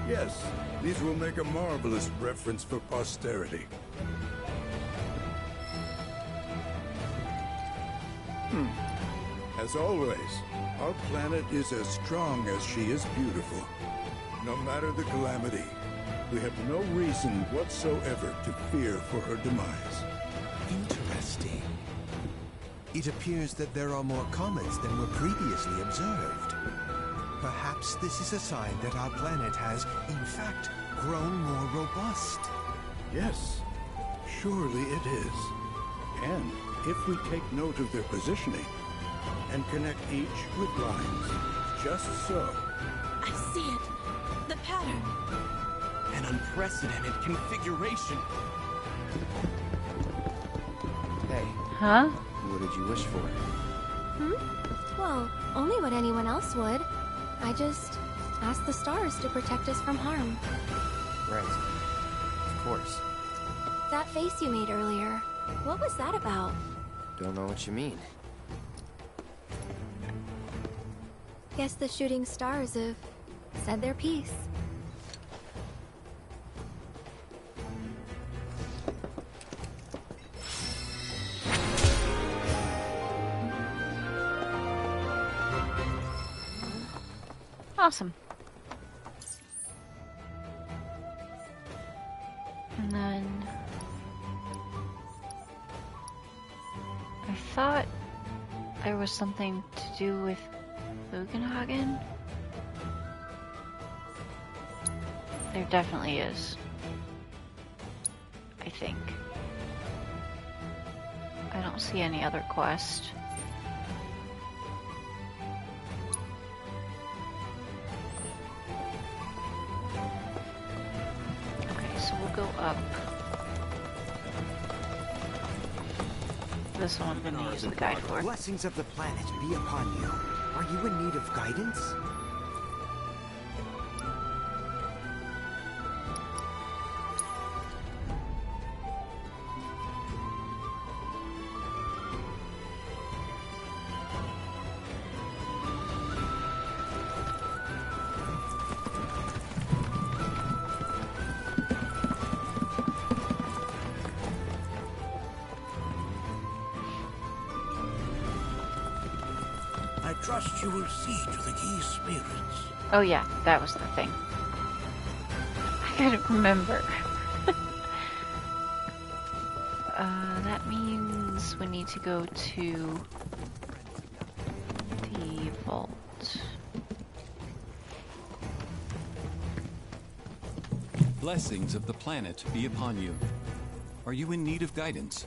Yes, these will make a marvelous reference for posterity. As always, our planet is as strong as she is beautiful. No matter the calamity, we have no reason whatsoever to fear for her demise. Interesting. It appears that there are more comets than were previously observed. Perhaps this is a sign that our planet has, in fact, grown more robust. Yes, surely it is. And if we take note of their positioning and connect each with lines, just so. I see it. The pattern. An unprecedented configuration. Hey. Huh? What did you wish for? Well, only what anyone else would. I just asked the stars to protect us from harm. Right. Of course. That face you made earlier, what was that about? Don't know what you mean. Guess the shooting stars have said their piece. Awesome. And then I thought there was something to do with Bugenhagen. There definitely is. I think. I don't see any other quest. Go up. This one I'm going to use the guide for. Blessings of the planet be upon you. Are you in need of guidance? Trust you will see to the key spirits. Oh yeah, that was the thing. I couldn't remember. That means we need to go to the vault. Blessings of the planet be upon you. Are you in need of guidance?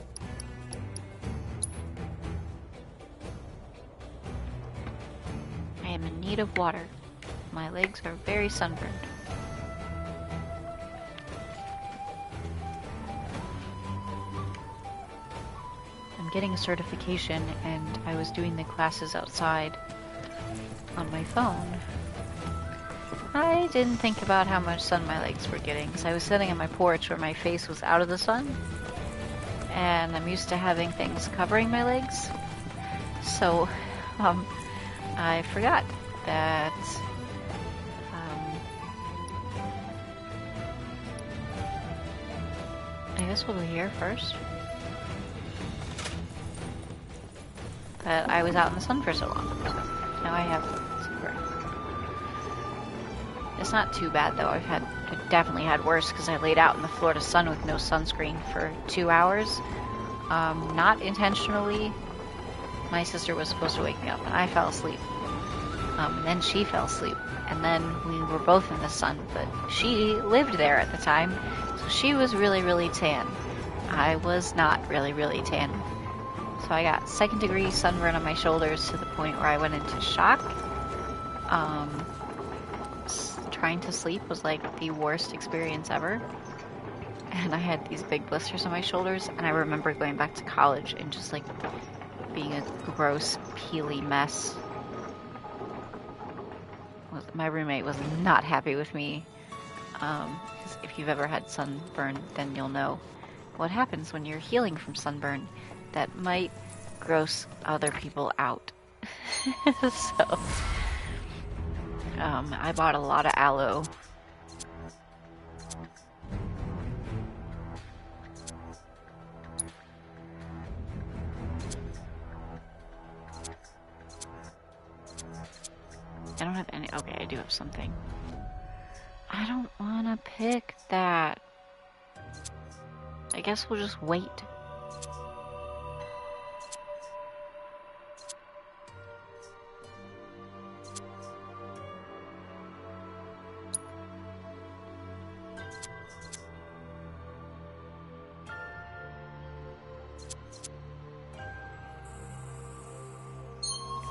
I am in need of water. My legs are very sunburned. I'm getting a certification and I was doing the classes outside on my phone. I didn't think about how much sun my legs were getting because I was sitting on my porch where my face was out of the sun and I'm used to having things covering my legs. So, I forgot that I guess we'll do here first. That I was out in the sun for so long. Now I have some burn. It's not too bad though. I've definitely had worse because I laid out in the Florida sun with no sunscreen for 2 hours. Not intentionally. My sister was supposed to wake me up and I fell asleep. And then she fell asleep. And then we were both in the sun, but she lived there at the time, so she was really, really tan. I was not really, really tan. So I got 2nd degree sunburn on my shoulders to the point where I went into shock. Trying to sleep was like the worst experience ever. And I had these big blisters on my shoulders, and I remember going back to college and just like being a gross, peely mess. My roommate was not happy with me. Because if you've ever had sunburn, then you'll know what happens when you're healing from sunburn. That might gross other people out. So, I bought a lot of aloe. I don't have any. Okay, I do have something. I don't want to pick that. I guess we'll just wait.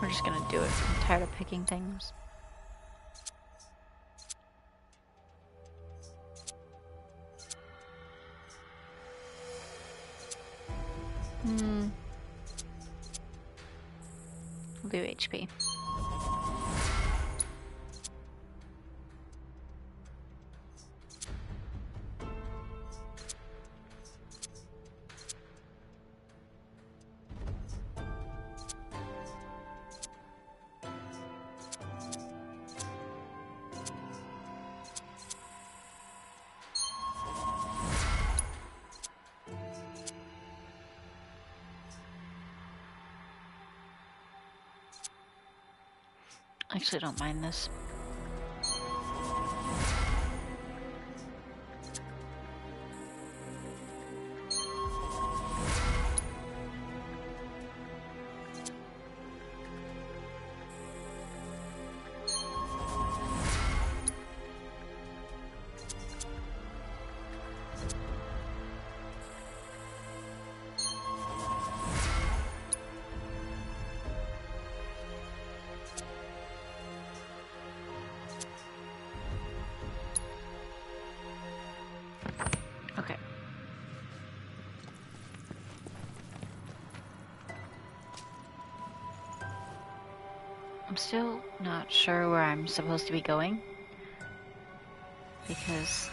We're just gonna do it. I'm tired of picking things. We'll do HP. Actually, I don't mind this. Okay. I'm still not sure where I'm supposed to be going because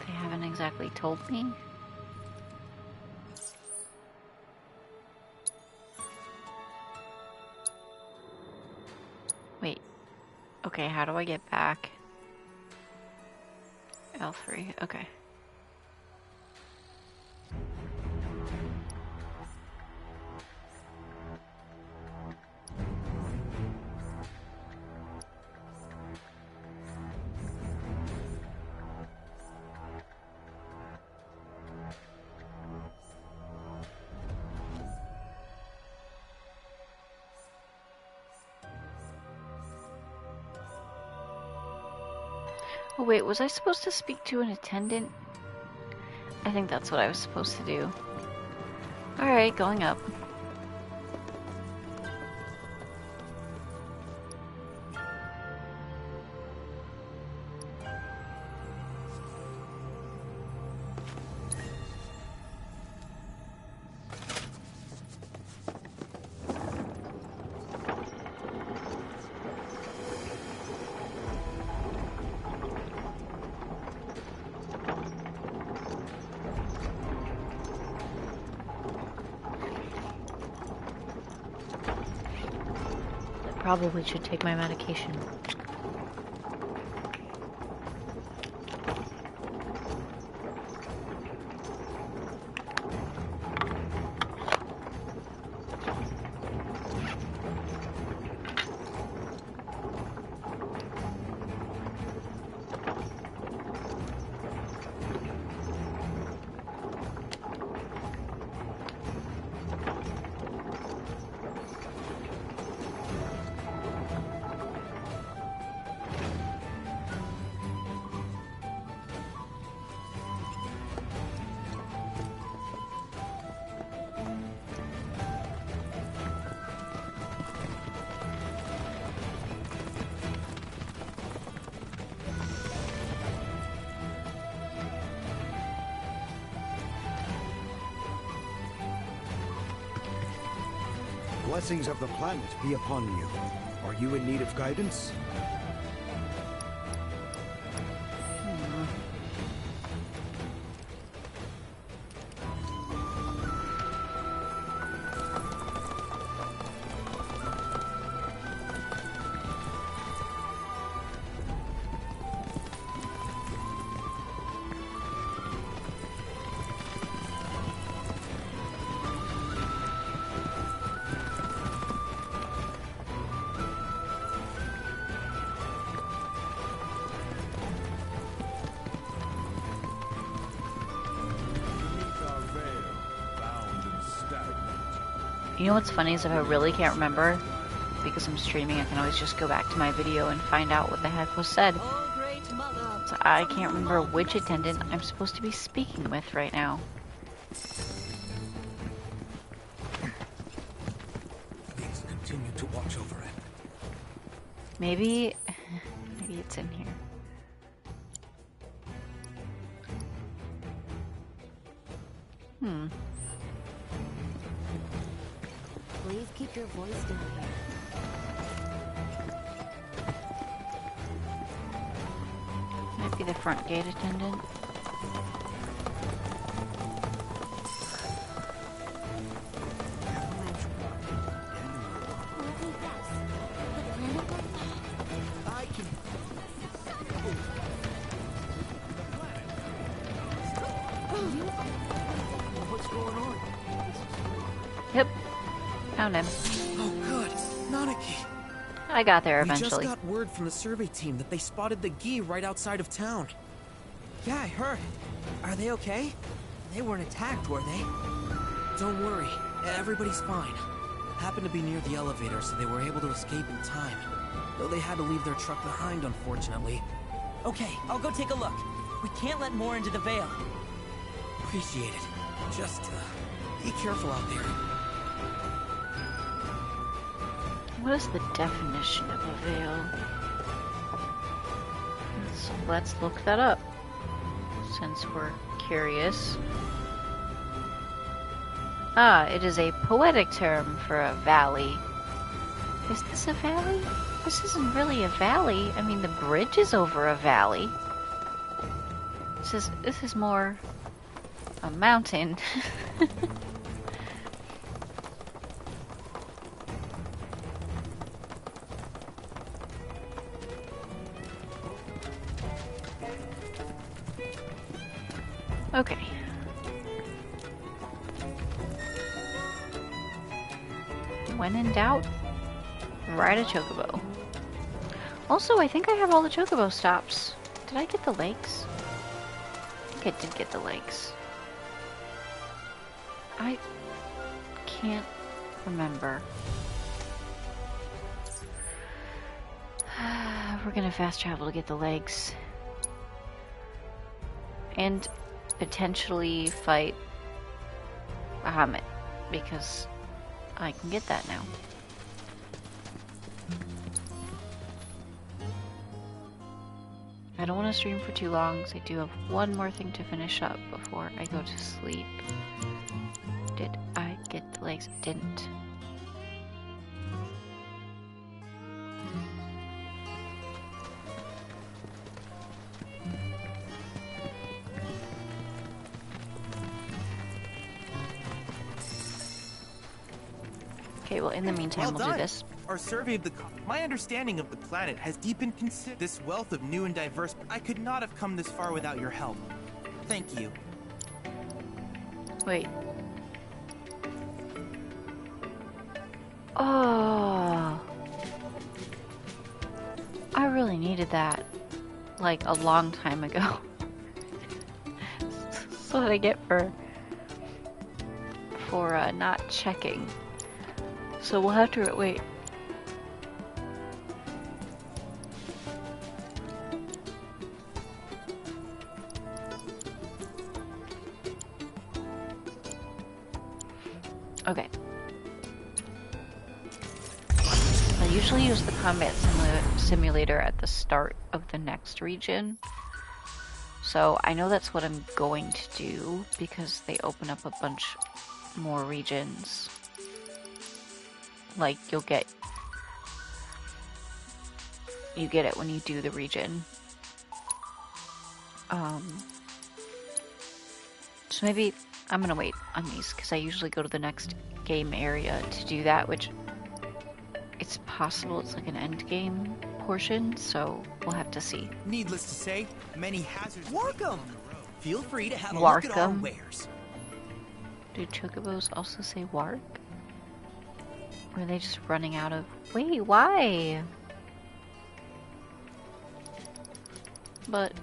they haven't exactly told me. Wait. Okay, how do I get back? L3, okay. Oh wait, was I supposed to speak to an attendant? I think that's what I was supposed to do. Alright, going up. Probably should take my medication. blessings of the planet be upon you. Are you in need of guidance? You know what's funny is if I really can't remember, because I'm streaming, I can always just go back to my video and find out what the heck was said. So I can't remember which attendant I'm supposed to be speaking with right now. Please continue to watch over it. Maybe it's in here. Please keep your voice down here. Might be the front gate attendant. What's going on? Yep. Found him. Oh, good. Nanaki. I got there eventually. We just got word from the survey team that they spotted the Gi right outside of town. Yeah, I heard. Are they okay? They weren't attacked, were they? Don't worry. Everybody's fine. Happened to be near the elevator, so they were able to escape in time. Though they had to leave their truck behind, unfortunately. Okay, I'll go take a look. We can't let more into the Veil. Appreciate it. Just, be careful out there. What is the definition of a veil? Let's look that up, since we're curious. Ah, it is a poetic term for a valley. Is this a valley? This isn't really a valley. I mean, the bridge is over a valley. This is more a mountain. Okay. When in doubt, ride a chocobo. Also, I think I have all the chocobo stops. Did I get the legs? I think I did get the legs. I can't remember. We're gonna fast travel to get the legs. And potentially fight Bahamut, because I can get that now. I don't want to stream for too long, so I do have one more thing to finish up before I go to sleep. Did I get the legs? I didn't. Okay, well, in the meantime, we'll do this. Our survey of my understanding of the planet has deepened this wealth of new and diverse. I could not have come this far without your help. Thank you. Wait. Oh. I really needed that. Like, a long time ago. That's what I get for not checking. So we'll have to wait. Okay. I usually use the combat simulator at the start of the next region. So I know that's what I'm going to do because they open up a bunch more regions. Like, you get it when you do the region. So maybe I'm gonna wait on these because I usually go to the next game area to do that, which it's possible it's like an end game portion, so we'll have to see. Needless to say, many hazards. Welcome. Feel free to have a Wark look at our 'em. wares. Do chocobos also say wark? Or are they just running out of... Wait, why? But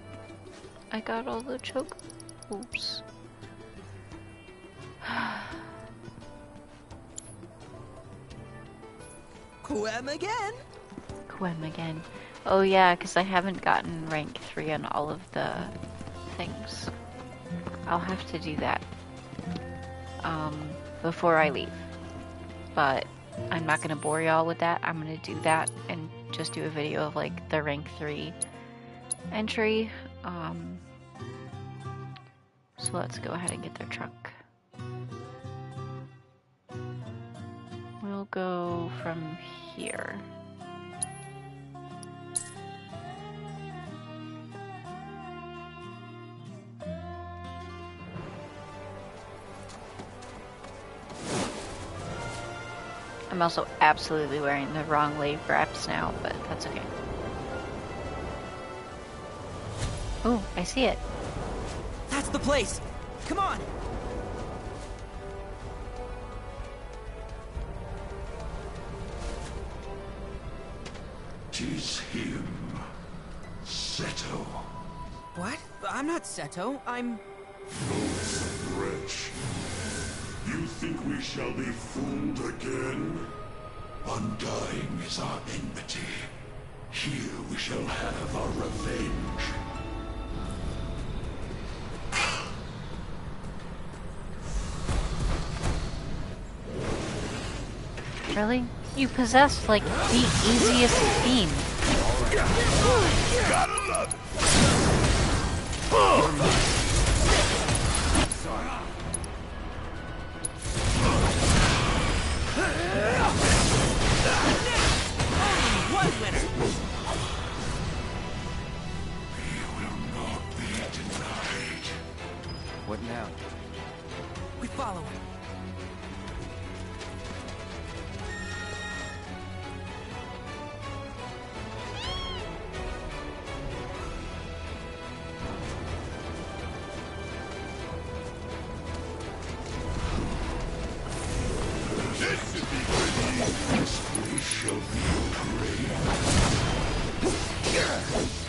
I got all the chocobos. Quem again? Quem again. Oh yeah, because I haven't gotten rank 3 on all of the things. I'll have to do that before I leave. But I'm not going to bore y'all with that. I'm going to do that and just do a video of like the rank 3 entry. So let's go ahead and get their truck. We'll go from here. I'm also absolutely wearing the wrong leg wraps now, but that's okay. Oh, I see it. That's the place. Come on. Tis him, Seto. What? I'm not Seto. I'm... Loathsome wretch. You think we shall be fooled again? Undying is our enmity. Here we shall have our revenge. Really? You possessed like the easiest theme. Gotta love it. One winner. We will not be denied. What now? We follow him.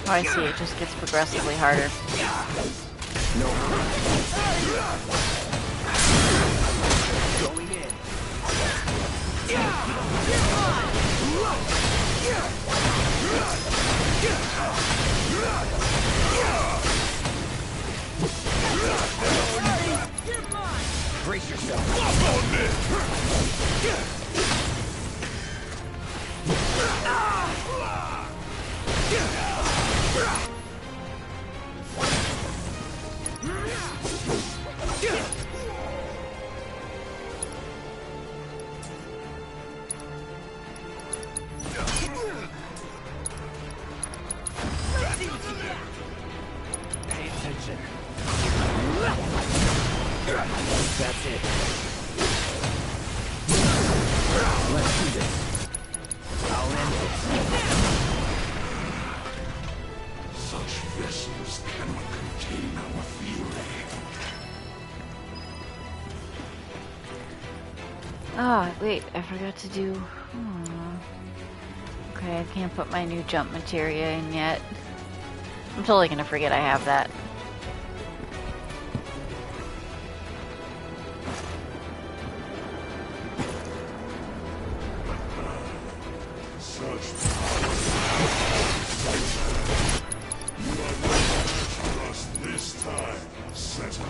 Oh, I see. It just gets progressively harder. No. Going in. Brace yourself. Pay attention. That's it. Let's do this. I'll end this. Such vessels cannot contain our fury. Oh, wait. I forgot to do... Okay, I can't put my new jump materia in yet. I'm totally gonna forget I have that. Such power. You are not for us this time, Seto.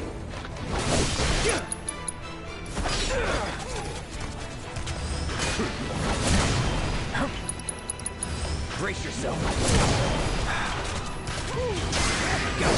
Brace yourself. Go.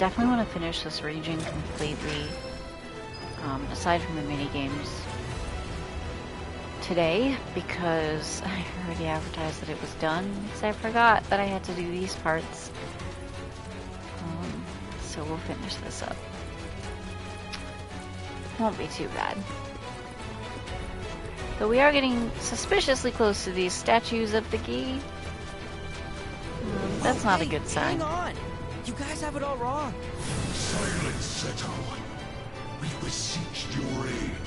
definitely want to finish this region completely, aside from the mini games today, because I already advertised that it was done, because I forgot that I had to do these parts. So we'll finish this up. Won't be too bad. But we are getting suspiciously close to these statues of the Gi. That's not a good sign. Hang on! You guys have it all wrong. Silence, Seto. We beseeched your aid,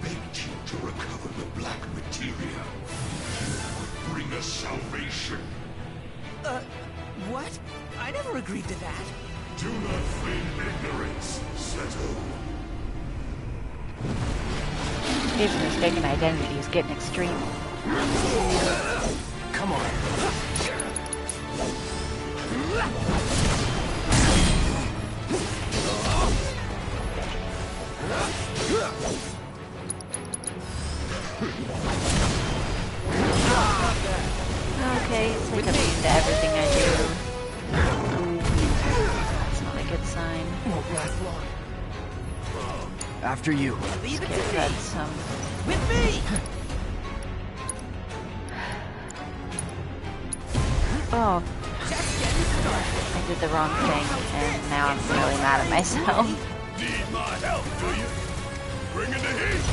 begged you to recover the black materia. You would bring us salvation. What? I never agreed to that. Do not feign ignorance, Seto. His mistaken identity is getting extreme. Come on. Okay, it's like I'm into everything I do. That's not a good sign. Won't last long. After you. Leave it to me. Some... With me! Oh. I did the wrong thing, and now I'm really mad at myself. Need my help, do you? Bring in the heat!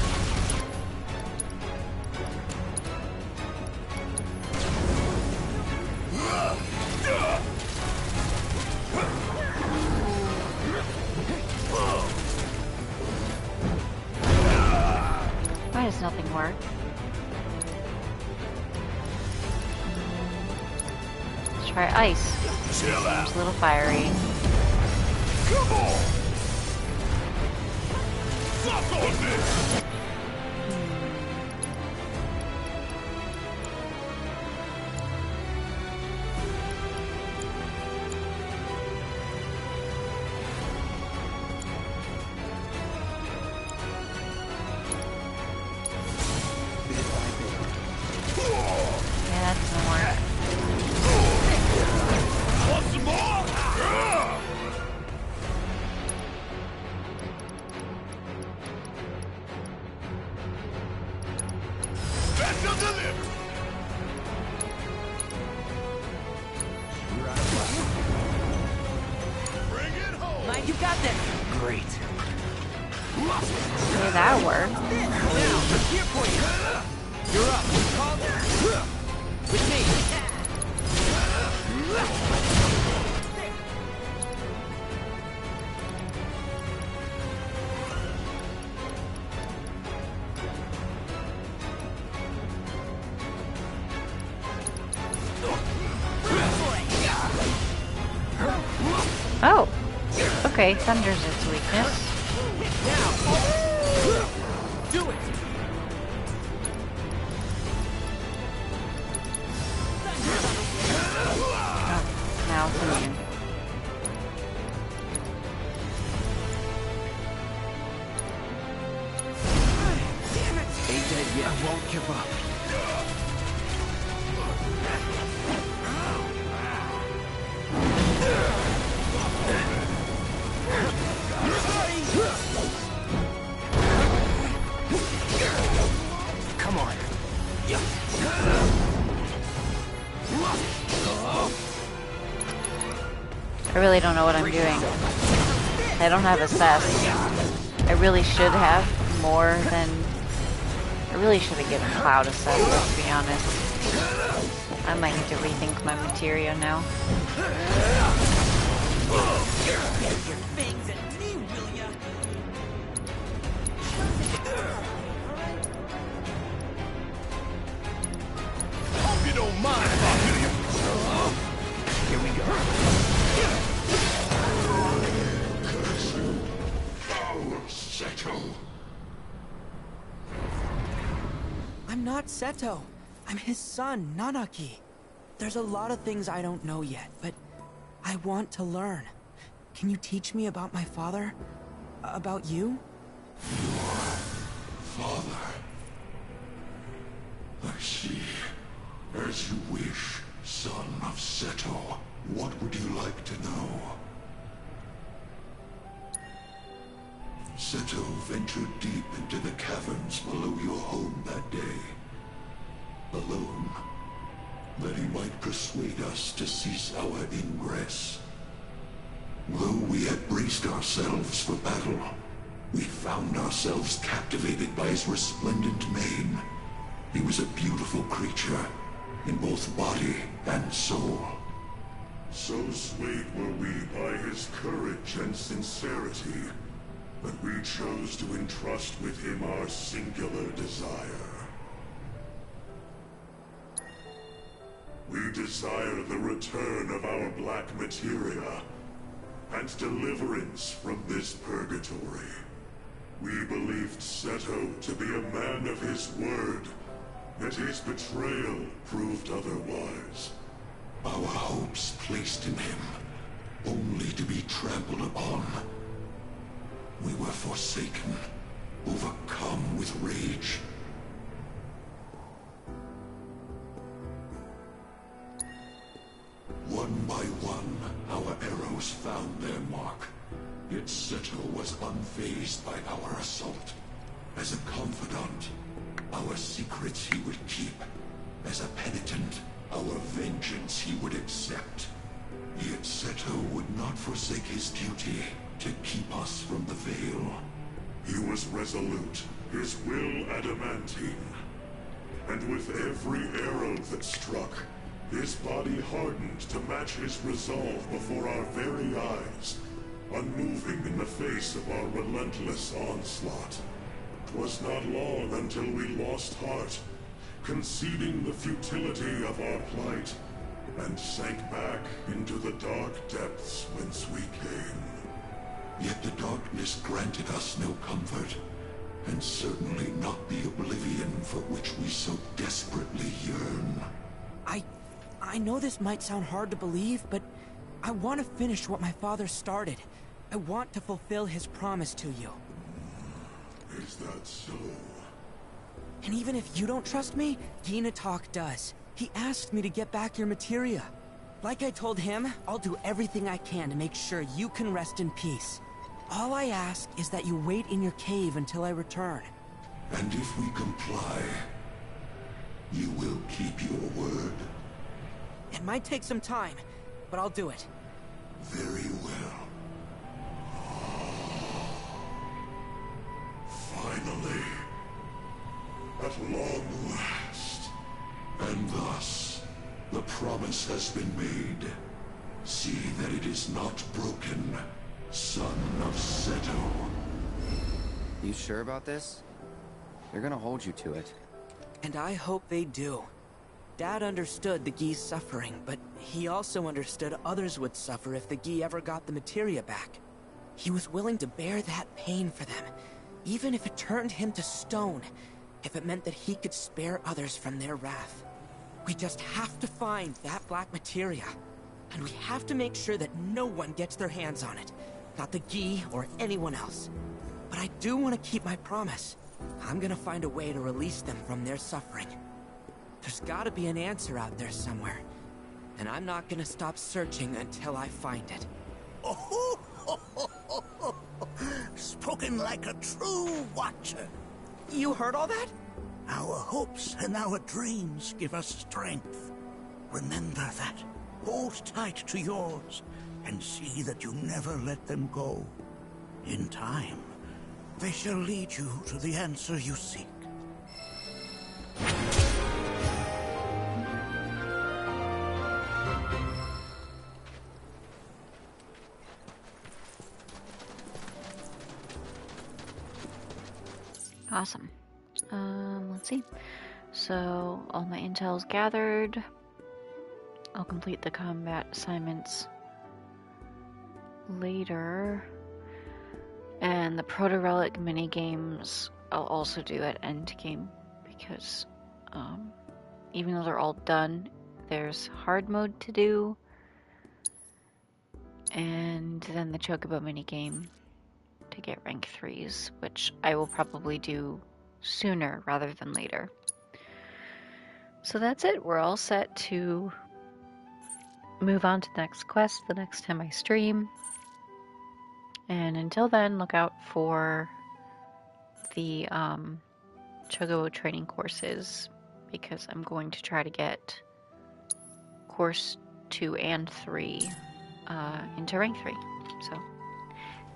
Why does nothing work? Let's try ice. Seems a little fiery. Come on! Suck on this! You got this! Great. Okay, that worked. Now, here for you! You're up. Call that. With me. Oh! Okay, thunder's its weakness. Now! Do it! Oh, now it's immune. Damn it! Ain't dead yet. I won't give up. Come on. I really don't know what I'm doing. I don't have assess. I really should have more than... I really should have given Cloud assess, let's be honest. I might need to rethink my materia now. Hope you don't mind if I do you. Here we go. Curse you, foul Seto. I'm not Seto. I'm his son, Nanaki. There's a lot of things I don't know yet, but I want to learn. Can you teach me about my father? About you? Your father. I see. As you wish, son of Seto. What would you like to know? Seto ventured deep into the caverns below your home that day. Alone, that he might persuade us to cease our ingress. Though we had braced ourselves for battle, we found ourselves captivated by his resplendent mane. He was a beautiful creature, in both body and soul. So swayed were we by his courage and sincerity, that we chose to entrust with him our singular desire. We desire the return of our black materia, and deliverance from this purgatory. We believed Seto to be a man of his word, yet his betrayal proved otherwise. Our hopes placed in him, only to be trampled upon. We were forsaken, overcome with rage. One by one, our arrows found their mark. Yet Seto was unfazed by our assault. As a confidant, our secrets he would keep. As a penitent, our vengeance he would accept. Yet Seto would not forsake his duty to keep us from the veil. He was resolute, his will adamantine. And with every arrow that struck, his body hardened to match his resolve before our very eyes, unmoving in the face of our relentless onslaught. 'Twas not long until we lost heart, conceding the futility of our plight, and sank back into the dark depths whence we came. Yet the darkness granted us no comfort, and certainly not the oblivion for which we so desperately yearn. I know this might sound hard to believe, but I want to finish what my father started. I want to fulfill his promise to you. Is that so? And even if you don't trust me, Ginatok does. He asked me to get back your materia. Like I told him, I'll do everything I can to make sure you can rest in peace. All I ask is that you wait in your cave until I return. And if we comply, you will keep your word? It might take some time, but I'll do it. Very well. Finally. At long last. And thus, the promise has been made. See that it is not broken, son of Seto. You sure about this? They're gonna hold you to it. And I hope they do. Dad understood the Gi's suffering, but he also understood others would suffer if the Gi ever got the materia back. He was willing to bear that pain for them, even if it turned him to stone, if it meant that he could spare others from their wrath. We just have to find that black materia, and we have to make sure that no one gets their hands on it, not the Gi or anyone else. But I do want to keep my promise. I'm gonna find a way to release them from their suffering. There's gotta be an answer out there somewhere, and I'm not gonna stop searching until I find it. Oh, spoken like a true watcher. You heard all that? Our hopes and our dreams give us strength. Remember that. Hold tight to yours, and see that you never let them go. In time, they shall lead you to the answer you seek. Awesome. Let's see. So, all my intel's gathered. I'll complete the combat assignments later. And the Proto-Relic minigames I'll also do at endgame, because even though they're all done, there's hard mode to do. And then the Chocobo minigame to get rank 3s, which I will probably do sooner rather than later. So that's it. We're all set to move on to the next quest the next time I stream. And until then, look out for the Chocobo training courses, because I'm going to try to get course 2 and 3 into rank 3. So,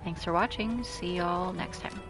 thanks for watching. See y'all next time.